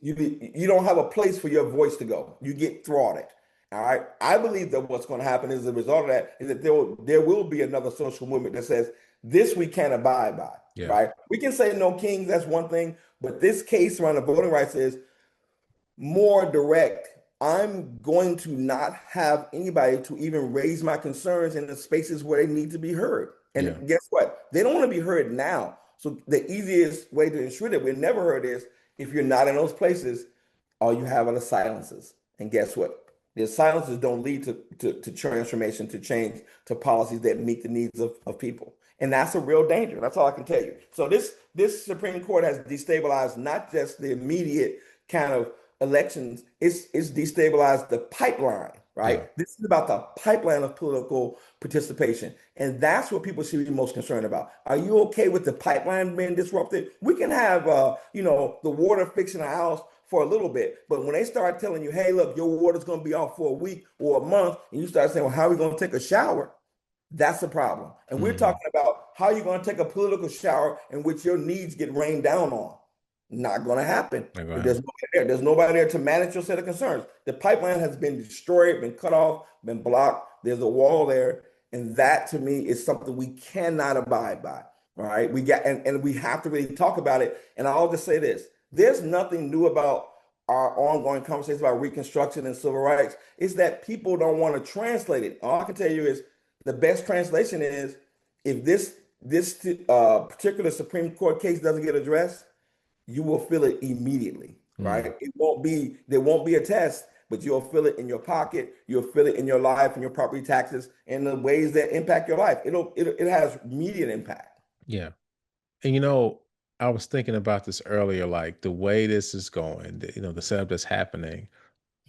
You don't have a place for your voice to go. You get thwarted. All right. I believe that what's going to happen as a result of that is that there will be another social movement that says this we can't abide by. Yeah. Right. We can say no kings, that's one thing, but this case around the voting rights is more direct. I'm going to not have anybody to even raise my concerns in the spaces where they need to be heard. Yeah. And guess what? They don't want to be heard now. So the easiest way to ensure that we're never heard is if you're not in those places, all you have are the silences. And guess what? The silences don't lead to transformation, to change, to policies that meet the needs of people. And that's a real danger. That's all I can tell you. So this Supreme Court has destabilized not just the immediate kind of elections, it's destabilized the pipeline, right? Yeah. This is about the pipeline of political participation. And that's what people should be most concerned about. Are you okay with the pipeline being disrupted? We can have the water fixing a house for a little bit, but when they start telling you, hey, look, your water's going to be off for a week or a month, and you start saying, well, how are we going to take a shower? That's a problem. And we're talking about how you're going to take a political shower in which your needs get rained down on. Not going to happen. There's nobody there to manage your set of concerns. The pipeline has been destroyed, been cut off, been blocked. There's a wall there. And that to me is something we cannot abide by. All right. And we have to really talk about it. And I'll just say this. There's nothing new about our ongoing conversations about Reconstruction and civil rights. It's that people don't want to translate it. All I can tell you is the best translation is if this particular Supreme Court case doesn't get addressed, you will feel it immediately, right? There won't be a test, but you'll feel it in your pocket. You'll feel it in your life and your property taxes and the ways that impact your life. It has immediate impact. Yeah. And I was thinking about this earlier, like the way this is going, the setup that's happening,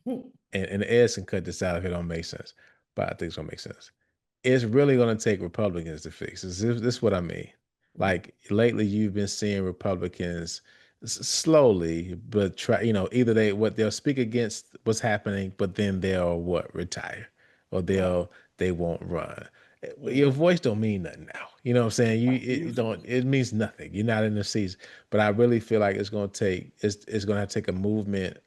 and Ed can cut this out if it don't make sense, but I think it's gonna make sense. It's really gonna take Republicans to fix this. This is what I mean. Like lately, you've been seeing Republicans slowly, but either they'll speak against what's happening, but then they'll retire, or they won't run. Your voice don't mean nothing now. You know what I'm saying? It means nothing. You're not in the seats. But I really feel like it's gonna have to take a movement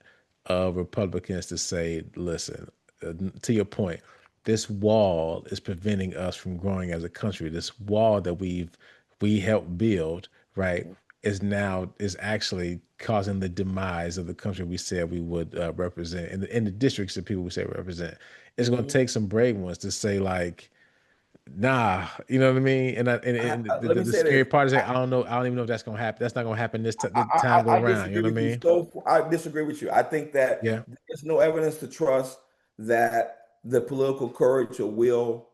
of Republicans to say, listen, to your point, this wall is preventing us from growing as a country. This wall that we helped build, right, is actually causing the demise of the country we said we would represent, in the districts that people we say represent. It's going to take some brave ones to say, like, nah, you know what I mean? And the scary part is, like, I don't even know if that's going to happen. That's not going to happen this time go around. You know what I mean? So I disagree with you. I think that there's no evidence to trust that the political courage or will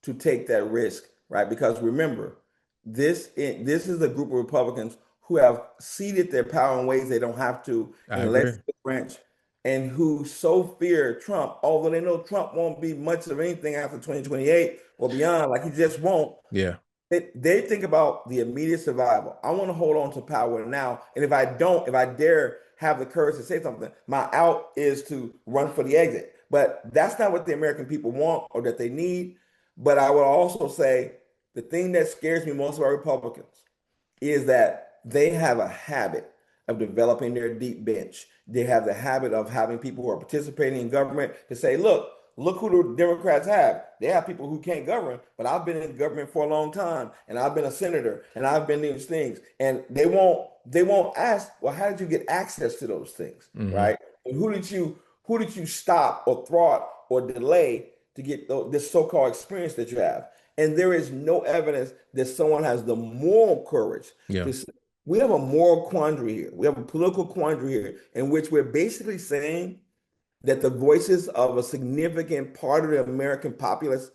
to take that risk, right? Because remember, this is a group of Republicans who have ceded their power in ways they don't have to in the legislative branch, and who so fear Trump, although they know Trump won't be much of anything after 2028 or beyond, like he just won't. Yeah. They think about the immediate survival. I want to hold on to power now. And if I dare have the courage to say something, my out is to run for the exit. But that's not what the American people want or that they need. But I would also say the thing that scares me most about Republicans is that they have a habit of developing their deep bench. They have the habit of having people who are participating in government to say, look who the Democrats have. They have people who can't govern, but I've been in government for a long time, and I've been a senator, and I've been these things. And they won't ask, well, how did you get access to those things, right? And who did you stop or thwart or delay to get this so-called experience that you have? And there is no evidence that someone has the moral courage to say, we have a moral quandary here. We have a political quandary here in which we're basically saying that the voices of a significant part of the American populace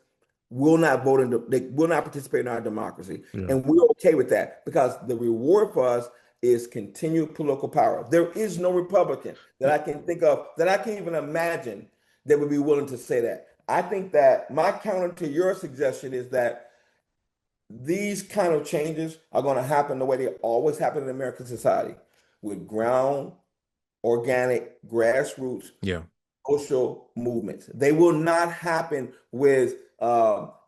will not they will not participate in our democracy. And we're okay with that because the reward for us is continued political power. There is no Republican that I can think of, that I can't even imagine, that would be willing to say that. I think that my counter to your suggestion is that these kind of changes are going to happen the way they always happen in American society, with ground, organic, grassroots Yeah. social movements. They will not happen with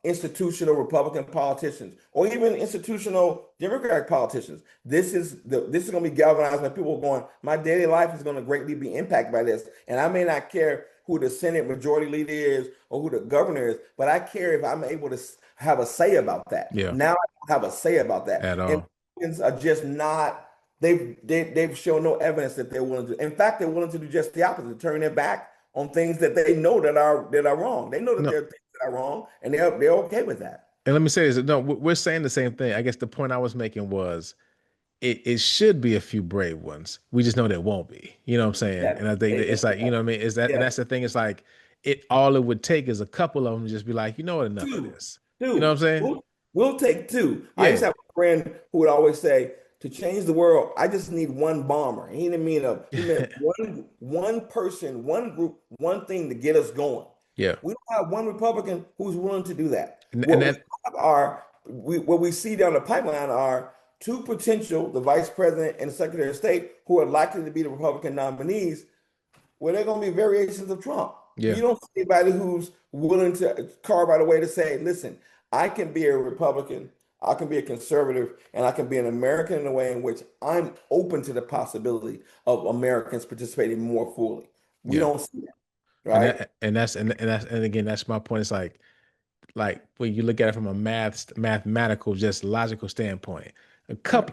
institutional Republican politicians or even institutional Democratic politicians. This is going to be galvanized when people are going, my daily life is going to greatly be impacted by this. And I may not care who the Senate majority leader is or who the governor is, but I care if I'm able to have a say about that. Yeah. Now I don't have a say about that. At all. And Republicans are just not. They've shown no evidence that they're willing to. In fact, they're willing to do just the opposite, turn their back on things that they know that are wrong. They know that No. there are things that are wrong, and they're okay with that. And let me say this. No, we're saying the same thing. I guess the point I was making was it should be a few brave ones. We just know there won't be. You know what I'm saying? Yeah. And I think that it's like, you know what I mean? Is that, and Yeah. that's the thing. It's like all it would take is a couple of them to just be like, you know what, enough of this. You know what I'm saying? We'll take two. I used to have a friend who would always say, to change the world, I just need one bomber. He didn't mean he meant one person, one group, one thing to get us going. Yeah. We don't have one Republican who's willing to do that. And What we see down the pipeline are two potential, the vice president and the secretary of state, who are likely to be the Republican nominees, where they're going to be variations of Trump. Yeah. You don't see anybody who's willing to carve out a way to say, listen, I can be a Republican, I can be a conservative, and I can be an American in a way in which I'm open to the possibility of Americans participating more fully. We don't see that, right? And again, that's my point. It's like when you look at it from a mathematical, just logical standpoint,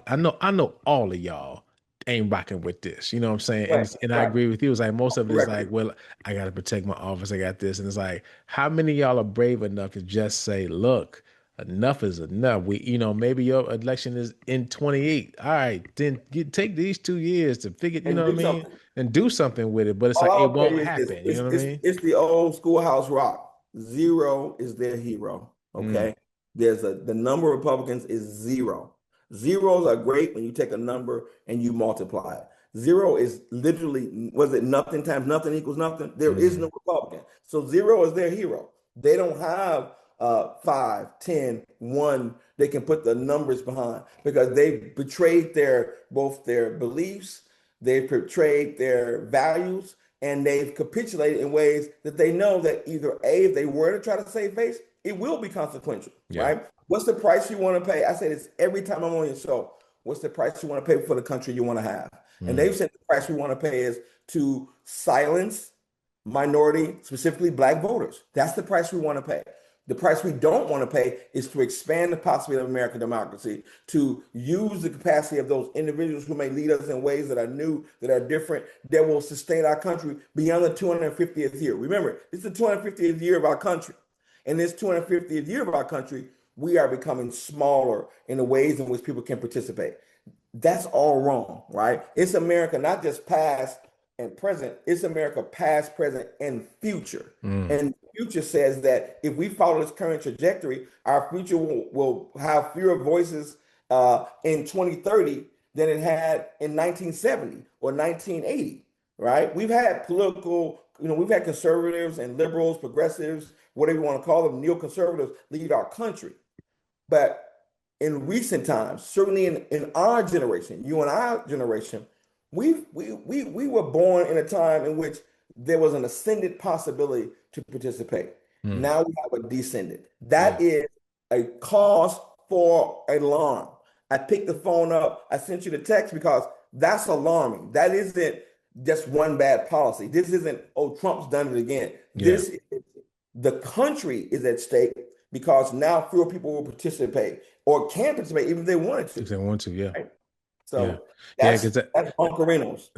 I know all of y'all ain't rocking with this. You know what I'm saying? And I agree with you. It's like most of it is like, well, I got to protect my office. I got this. And it's like, how many of y'all are brave enough to just say, look, enough is enough. Maybe your election is in 28. All right, then you take these 2 years to figure, you know what I mean? And do something with it. But it's like, it won't happen. You know what I mean? It's the old schoolhouse rock. Zero is their hero. Okay. The number of Republicans is zero. Zeros are great when you take a number and you multiply it. Zero is literally, was it nothing times nothing equals nothing? There is no Republican. So zero is their hero. They don't have 5, 10, 1 they can put the numbers behind, because they've betrayed both their beliefs, they've betrayed their values, and they've capitulated in ways that they know that either A, if they were to try to save face, it will be consequential, right? What's the price you want to pay? I say this every time I'm on your show. What's the price you want to pay for the country you want to have? And they've said the price we want to pay is to silence minority, specifically Black voters. That's the price we want to pay. The price we don't want to pay is to expand the possibility of American democracy, to use the capacity of those individuals who may lead us in ways that are new, that are different, that will sustain our country beyond the 250th year. Remember, it's the 250th year of our country. And this 250th year of our country, we are becoming smaller in the ways in which people can participate. That's all wrong, right? It's America, not just past and present. It's America past, present, and future. And future says that if we follow this current trajectory, our future will have fewer voices in 2030 than it had in 1970 or 1980, right? We've had we've had conservatives and liberals, progressives, whatever you want to call them, neoconservatives lead our country. But in recent times, certainly in our generation, you and our generation, we were born in a time in which there was an ascended possibility to participate. Now we have a descended. That is a cause for alarm. I picked the phone up. I sent you the text because that's alarming. That isn't just one bad policy. This isn't, oh, Trump's done it again. The country is at stake because now fewer people will participate or can participate even if they wanted to. If they want to, yeah. Right? So that's Bunkerinos.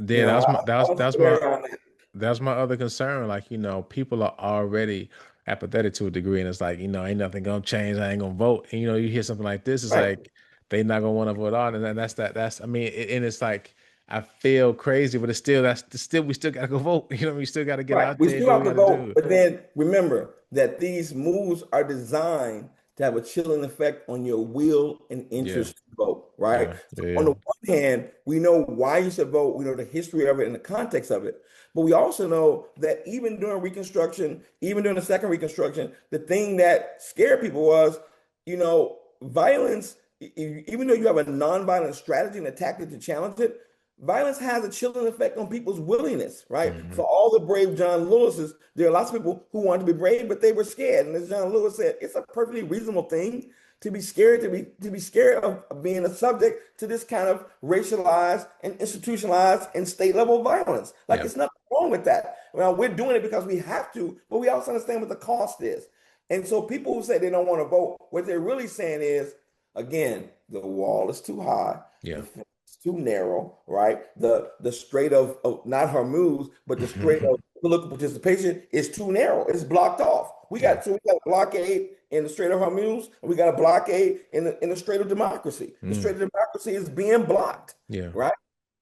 That's my other concern. Like, people are already apathetic to a degree, and it's like, ain't nothing gonna change. I ain't gonna vote. And you hear something like this, it's like they not gonna want to vote on, and then and it's like, I feel crazy, but it's still we still gotta go vote. We still gotta get out there. We still have to vote, but then remember that these moves are designed to have a chilling effect on your will and interest to vote, right? On the one hand, we know why you should vote. We know the history of it and the context of it. But we also know that even during Reconstruction, even during the second Reconstruction, the thing that scared people was, violence, even though you have a nonviolent strategy and a tactic to challenge it, violence has a chilling effect on people's willingness, right? For all the brave John Lewis's, there are lots of people who wanted to be brave, but they were scared. And as John Lewis said, it's a perfectly reasonable thing to be scared, to be scared of being a subject to this kind of racialized and institutionalized and state level violence. Like, it's nothing wrong with that. Well, we're doing it because we have to, but we also understand what the cost is. And so people who say they don't want to vote, what they're really saying is, again, the wall is too high. Yeah. The fence is too narrow, right? The Strait of not Hormuz, but the Strait of political participation is too narrow. It's blocked off. We got a blockade in the Strait of Hormuz, and we got a blockade in the Strait of Democracy. The Strait of Democracy is being blocked, right?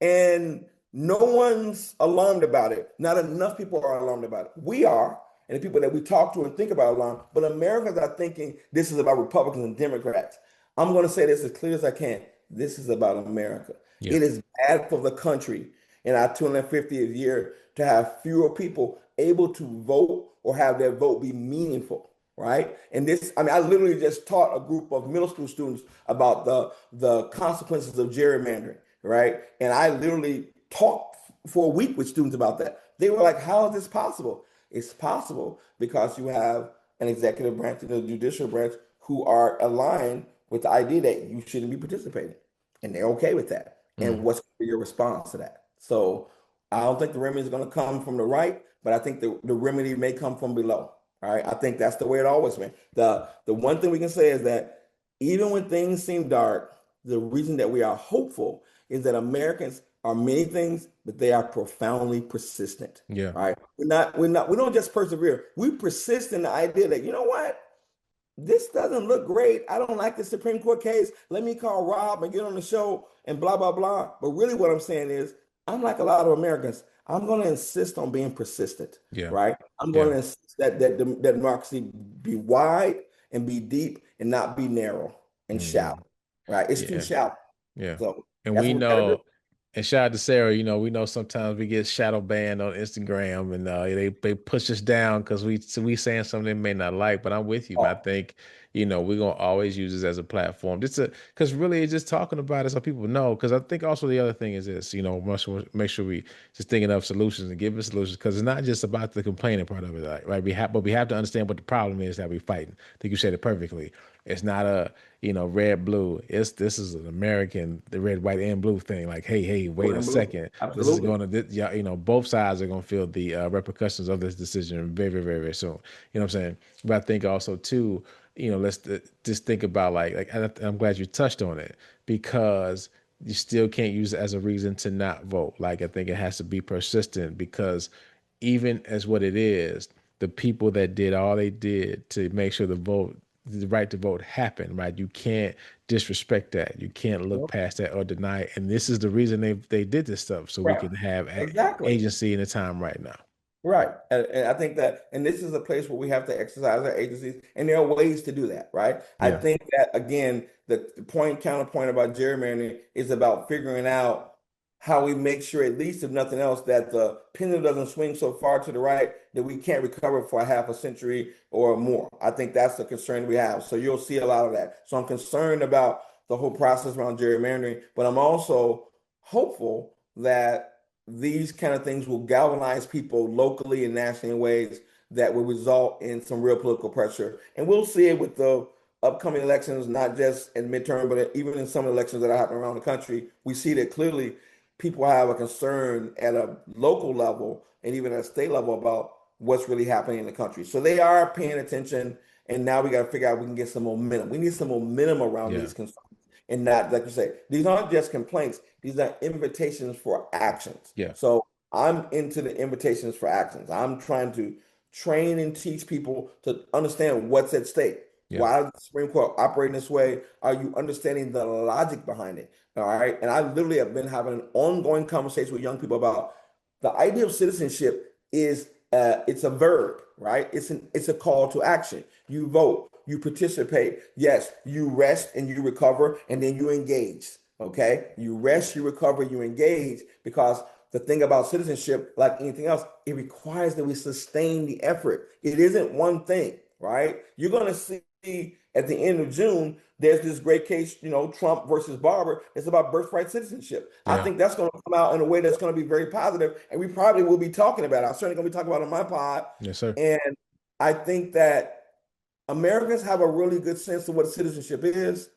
And no one's alarmed about it. Not enough people are alarmed about it. We are, and the people that we talk to and think about alarm, but Americans are thinking this is about Republicans and Democrats. I'm going to say this as clear as I can. This is about America. It is bad for the country in our 250th year to have fewer people able to vote or have their vote be meaningful, right? And this, I mean, I literally just taught a group of middle school students about the consequences of gerrymandering, right? And I literally talked for a week with students about that. They were like, how is this possible? It's possible because you have an executive branch and a judicial branch who are aligned with the idea that you shouldn't be participating, and they're okay with that. And what's your response to that? So I don't think the remedy is going to come from the right, but I think the remedy may come from below. All right. I think that's the way it always went. The one thing we can say is that even when things seem dark, the reason that we are hopeful is that Americans are many things, but they are profoundly persistent. Yeah. Right. We don't just persevere. We persist in the idea that, you know what? This doesn't look great. I don't like the Supreme Court case. Let me call Rob and get on the show and blah, blah, blah. But really what I'm saying is, I'm like a lot of Americans. I'm going to insist on being persistent, right? I'm going to insist that democracy be wide and be deep and not be narrow and shallow, right? It's too shallow. So, and we know, and shout out to Sarah, you know, we know sometimes we get shadow banned on Instagram and they push us down because we saying something they may not like, but I'm with you. I think, you know, we're going to always use this as a platform because really it's just talking about it so people know. Because I think also the other thing is this, you know, make sure we just thinking of solutions and giving solutions, because it's not just about the complaining part of it, right? But we have to understand what the problem is that we're fighting. I think you said it perfectly. It's not a, you know, red, blue. This is an American, the red, white, and blue thing. Like, hey, wait a second. Absolutely. This is going to, you know, both sides are going to feel the repercussions of this decision very, very, very, very soon. You know what I'm saying? But I think also too, you know, let's just think about like I'm glad you touched on it, because you still can't use it as a reason to not vote. Like, I think it has to be persistent, because even as what it is, the people that did all they did to make sure the right to vote happen, right? You can't disrespect that. You can't look past that or deny it. And this is the reason they did this stuff, so we can have agency in the time right now. Right. And I think that, and this is a place where we have to exercise our agencies, and there are ways to do that, right? I think that, again, the counterpoint about gerrymandering is about figuring out how we make sure, at least if nothing else, that the pendulum doesn't swing so far to the right that we can't recover for a half a century or more. I think that's the concern we have. So you'll see a lot of that. So I'm concerned about the whole process around gerrymandering, but I'm also hopeful that these kind of things will galvanize people locally and nationally in ways that will result in some real political pressure. And we'll see it with the upcoming elections, not just in midterm, but even in some elections that are happening around the country. We see that clearly people have a concern at a local level and even at a state level about what's really happening in the country. So they are paying attention, and now we got to figure out if we can get some momentum. We need some momentum around these concerns, and not, like you say, these aren't just complaints. These are invitations for actions. So I'm into the invitations for actions. I'm trying to train and teach people to understand what's at stake. Why does the Supreme Court operate in this way? Are you understanding the logic behind it? All right. And I literally have been having an ongoing conversation with young people about the idea of citizenship is it's a verb, right? It's a call to action. You vote, you participate. Yes, you rest and you recover, and then you engage. Okay. You rest, you recover, you engage, because the thing about citizenship, like anything else, it requires that we sustain the effort. It isn't one thing, right? You're going to see see at the end of June, there's this great case, Trump versus Barber. It's about birthright citizenship. I Yeah. think that's going to come out in a way that's going to be very positive, and we probably will be talking about it. I'm certainly going to be talking about it on my pod. Yes, sir. And I think that Americans have a really good sense of what citizenship is,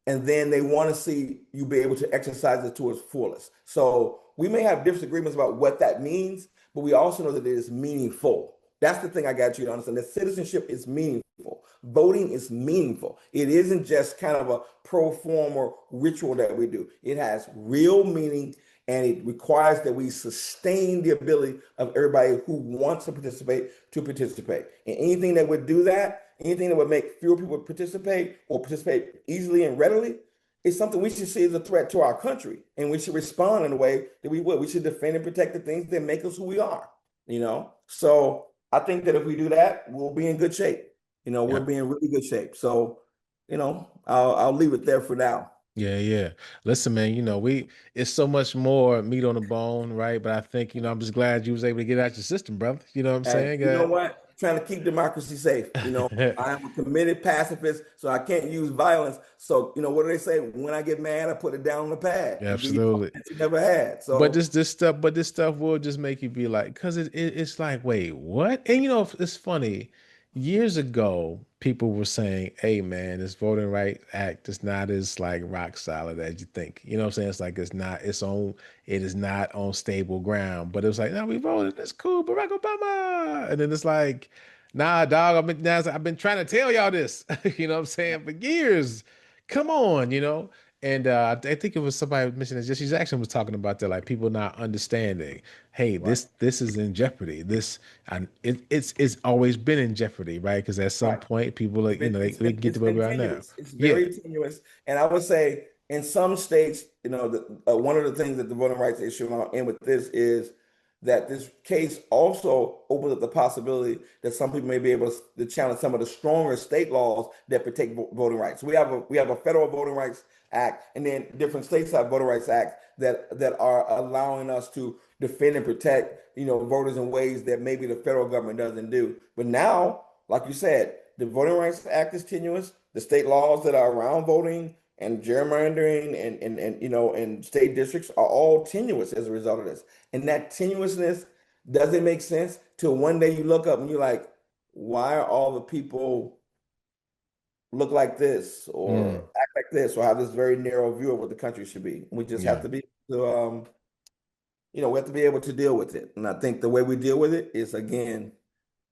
and then they want to see you be able to exercise it to its fullest. So we may have disagreements about what that means, but we also know that it is meaningful. That's the thing I got you to understand. That citizenship is meaningful. Voting is meaningful. It isn't just kind of a pro forma ritual that we do. It has real meaning, and it requires that we sustain the ability of everybody who wants to participate to participate. And anything that would do that, anything that would make fewer people participate or participate easily and readily, is something we should see as a threat to our country. And we should respond in a way that we would. We should defend and protect the things that make us who we are, So I think that if we do that, we'll be in good shape. We'll be in really good shape. So, I'll leave it there for now. Yeah, yeah. Listen, man, it's so much more meat on the bone, right? But I think, I'm just glad you was able to get out your system, brother. You know what I'm And saying? you know what? Trying to keep democracy safe. I am a committed pacifist, so I can't use violence. So, what do they say? When I get mad, I put it down on the pad. Absolutely. That you never had. So, But this stuff will just make you be like, because it's like, wait, what? And it's funny. Years ago, people were saying, "Hey, man, this Voting Rights Act is not as like rock solid as you think." You know what I'm saying? It's like it is not on stable ground. But it was like, "No, we voted. It's cool, Barack Obama." And then it's like, "Nah, dog. I've been trying to tell y'all this. You know what I'm saying, for years. Come on." And I think it was somebody mentioned that Jesse Jackson was talking about that, like people not understanding. Hey, right. this is in jeopardy. It's always been in jeopardy, right? Because at some Right. point, people like It's they been, can get it's to where been we are now. tenuous. It's Yeah, very tenuous. And I would say in some states, one of the things that the voting rights issue, and I'll end with this, is that this case also opens up the possibility that some people may be able to challenge some of the stronger state laws that protect voting rights. We have a federal voting rights act, and then different states have voting rights acts that are allowing us to defend and protect voters in ways that maybe the federal government doesn't do. But now, like you said, the Voting Rights Act is tenuous. The state laws that are around voting and gerrymandering and state districts are all tenuous as a result of this. And that tenuousness doesn't make sense till one day you look up and you're like, why are all the people look like this or act like this or have this very narrow view of what the country should be? We just have yeah, to be we have to be able to deal with it. And I think the way we deal with it is, again,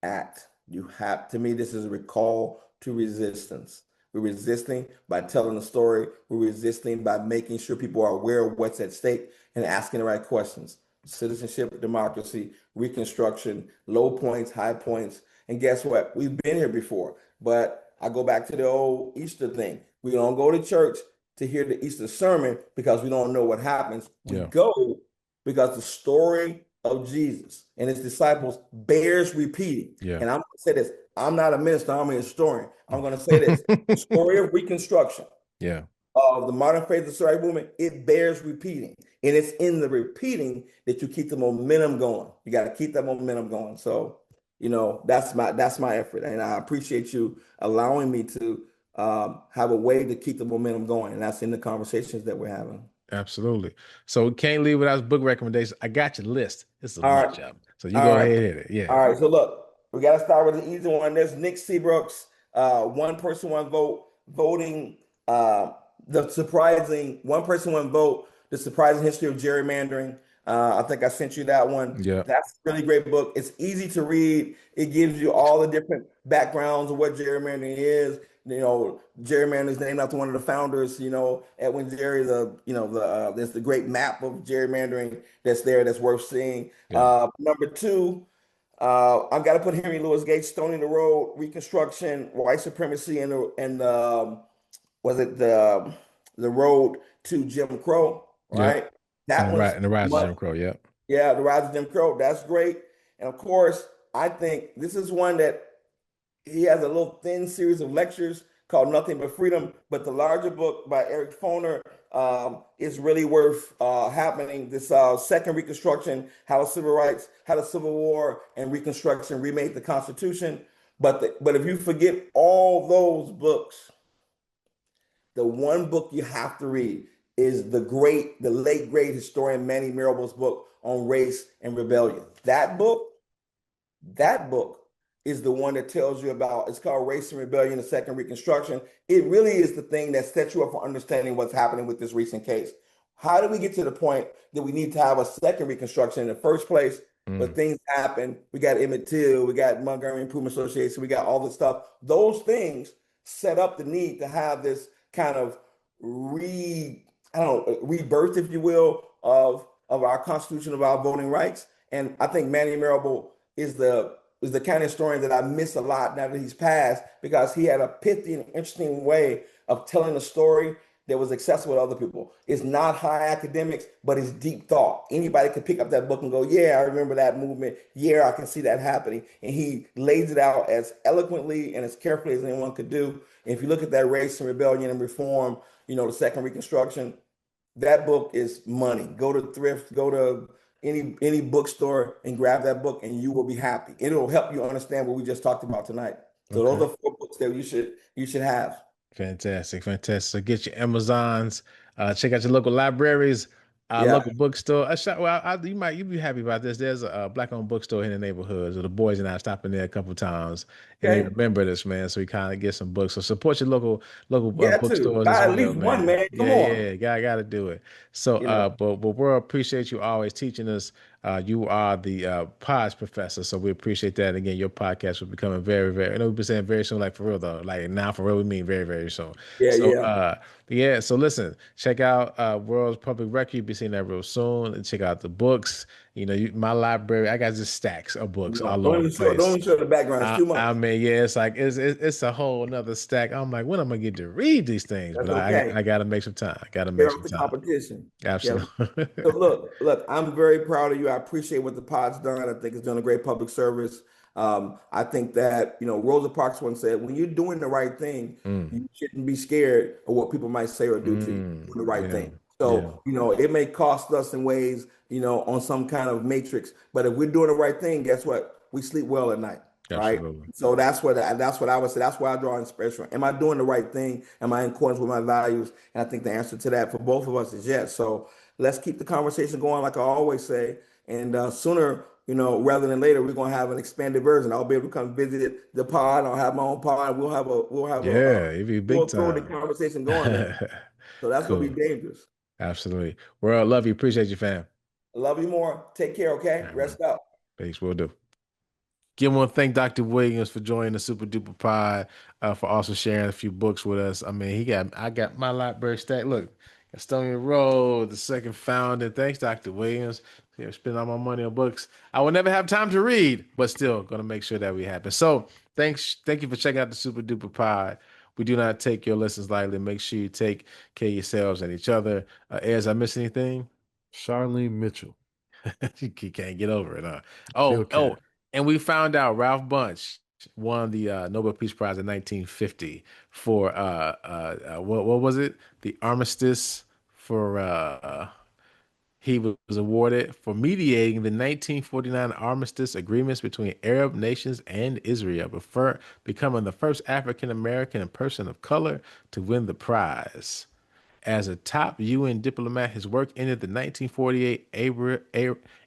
act. To me, this is a recall to resistance. We're resisting by telling the story. We're resisting by making sure people are aware of what's at stake and asking the right questions. Citizenship, democracy, reconstruction, low points, high points. And guess what? We've been here before. But I go back to the old Easter thing. We don't go to church to hear the Easter sermon because we don't know what happens. We yeah, go because the story of Jesus and his disciples bears repeating. yeah. And I'm going to say this. I'm not a minister. I'm a historian. I'm going to say this. The story of Reconstruction Yeah, of the modern faith society movement, it bears repeating. And it's in the repeating that you keep the momentum going. You got to keep that momentum going. So, that's my effort. And I appreciate you allowing me to have a way to keep the momentum going. And that's in the conversations that we're having. absolutely. So we can't leave without book recommendations. I got your list. It's a All bunch right. of them. So you All go right. ahead and hit it. Yeah. All right. So look, we got to start with the easy one. There's Nick Seabrook's One Person, One Vote, voting, the surprising One Person, One Vote, the surprising history of gerrymandering. I think I sent you that one. Yeah. That's a really great book. It's easy to read. It gives you all the different backgrounds of what gerrymandering is. Gerrymandering is named after one of the founders, Edwin Jerry, there's the great map of gerrymandering that's worth seeing. Yeah. Number two, I've got to put Henry Louis Gates, Stone in the Road, Reconstruction, White Supremacy, and was it the road to Jim Crow, Yep. right? That one's And the rise of much, Jim Crow. Yep. yeah, the rise of Jim Crow. That's great. And of course, I think this is one that he has a little thin series of lectures called Nothing But Freedom, but the larger book by Eric Foner is really worth happening. This second Reconstruction, how the Civil War and Reconstruction remade the Constitution. But if you forget all those books, the one book you have to read is the late great historian Manny Marable's book on race and rebellion. That book is the one that tells you about, it's called Race and Rebellion, the Second Reconstruction. It really is the thing that sets you up for understanding what's happening with this recent case. How did we get to the point that we need to have a second Reconstruction in the first place? But things happen. We got Emmett Till, we got Montgomery Improvement Association, we got all this stuff. Those things set up the need to have this kind of rebirth, if you will, of our Constitution, of our voting rights. And I think Manny Marable is the kind of historian that I miss a lot now that he's passed, because he had a pithy and interesting way of telling a story that was accessible to other people. It's not high academics, but it's deep thought. Anybody could pick up that book and go, yeah, I remember that movement. Yeah, I can see that happening. And he lays it out as eloquently and as carefully as anyone could do. And if you look at that Race and Rebellion and Reform, the Second Reconstruction, that book is money. Go to thrift, go to any bookstore and grab that book, and you will be happy. It'll help you understand what we just talked about tonight. So those are 4 books that you should have. Fantastic. So get your Amazons, check out your local libraries, local bookstore. You'd be happy about this. There's a Black-owned bookstore in the neighborhood. So the boys and I stopped in there a couple times, and they remember this, man. So we kind of get some books. So support your local bookstores as well, at least one, man. Come on. Yeah, gotta do it. So, but we'll appreciate you always teaching us. You are the pods professor, so we appreciate that. Again, your podcast will be coming very, very. I know we've been saying very soon, like for real though. Like now, for real, we mean very, very soon. So listen, check out World's Public Record. You'll be seeing that real soon. And check out the books. My library, I got just stacks of books all over the place. Don't show the background. It's too much. I mean, yeah, it's like it's a whole another stack. I'm like, when am I get to read these things? That's but okay. I got to make some time. The competition. Absolutely. Yeah. So look, I'm very proud of you. I appreciate what the pod's done. I think it's done a great public service. I think that, Rosa Parks once said, when you're doing the right thing, you shouldn't be scared of what people might say or do to you. Doing the right thing. So, it may cost us in ways, on some kind of matrix, but if we're doing the right thing, guess what? We sleep well at night. Absolutely. Right. So that's what I would say. That's why I draw inspiration. Am I doing the right thing? Am I in accordance with my values? And I think the answer to that for both of us is yes. So let's keep the conversation going, like I always say. And sooner, rather than later, we're gonna have an expanded version. I'll be able to come visit the pod. I'll have my own pod. We'll have it'd be big time. Throw the conversation going. So that's cool. Gonna be dangerous. Absolutely. Well, love you. Appreciate you, fam. I love you more. Take care. Okay. Right, rest up. Peace. Will do. Again, I want to thank Dr. Williams for joining the Super Duper Pod, for also sharing a few books with us. I mean, I got my library stack. Look, Estonia Road, the second founding. Thanks, Dr. Williams. Spend all my money on books I will never have time to read, but still going to make sure that we happen. So thank you for checking out the Super Duper Pod. We do not take your lessons lightly. Make sure you take care of yourselves and each other. Ayers, I miss anything? Charlene Mitchell. You can't get over it, huh? Oh, and we found out Ralph Bunche won the Nobel Peace Prize in 1950 for what was it? The armistice for he was awarded for mediating the 1949 armistice agreements between Arab nations and Israel, becoming the first African American and person of color to win the prize. As a top UN diplomat, his work ended the 1948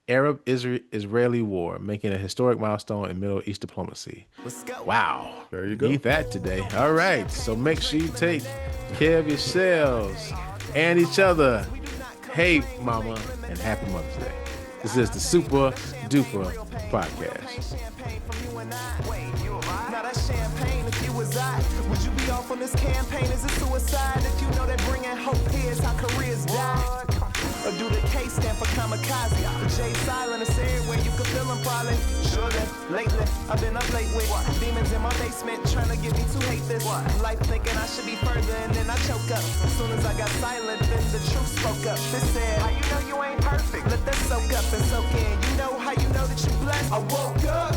Arab-Israeli War, making a historic milestone in Middle East diplomacy. Wow. There you go. Need that today. All right. So make sure you take care of yourselves and each other. Hey, Mama, and happy Mother's Day. This is the Super Duper Podcast. Now that champagne, if you was I, would you be off on this campaign? Is it suicide? If you know that bringing hope here is how careers die. Or do the K stand for kamikaze? The J silent is everywhere, you can feel them probably. Surely, lately, I've been up late with demons in my basement trying to get me to hate this. Life thinking I should be further and then I choke up. As soon as I got silent, then the truth spoke up. It said, how you know you ain't perfect? Let that soak up and soak in. You know how you know that you're blessed? I woke up.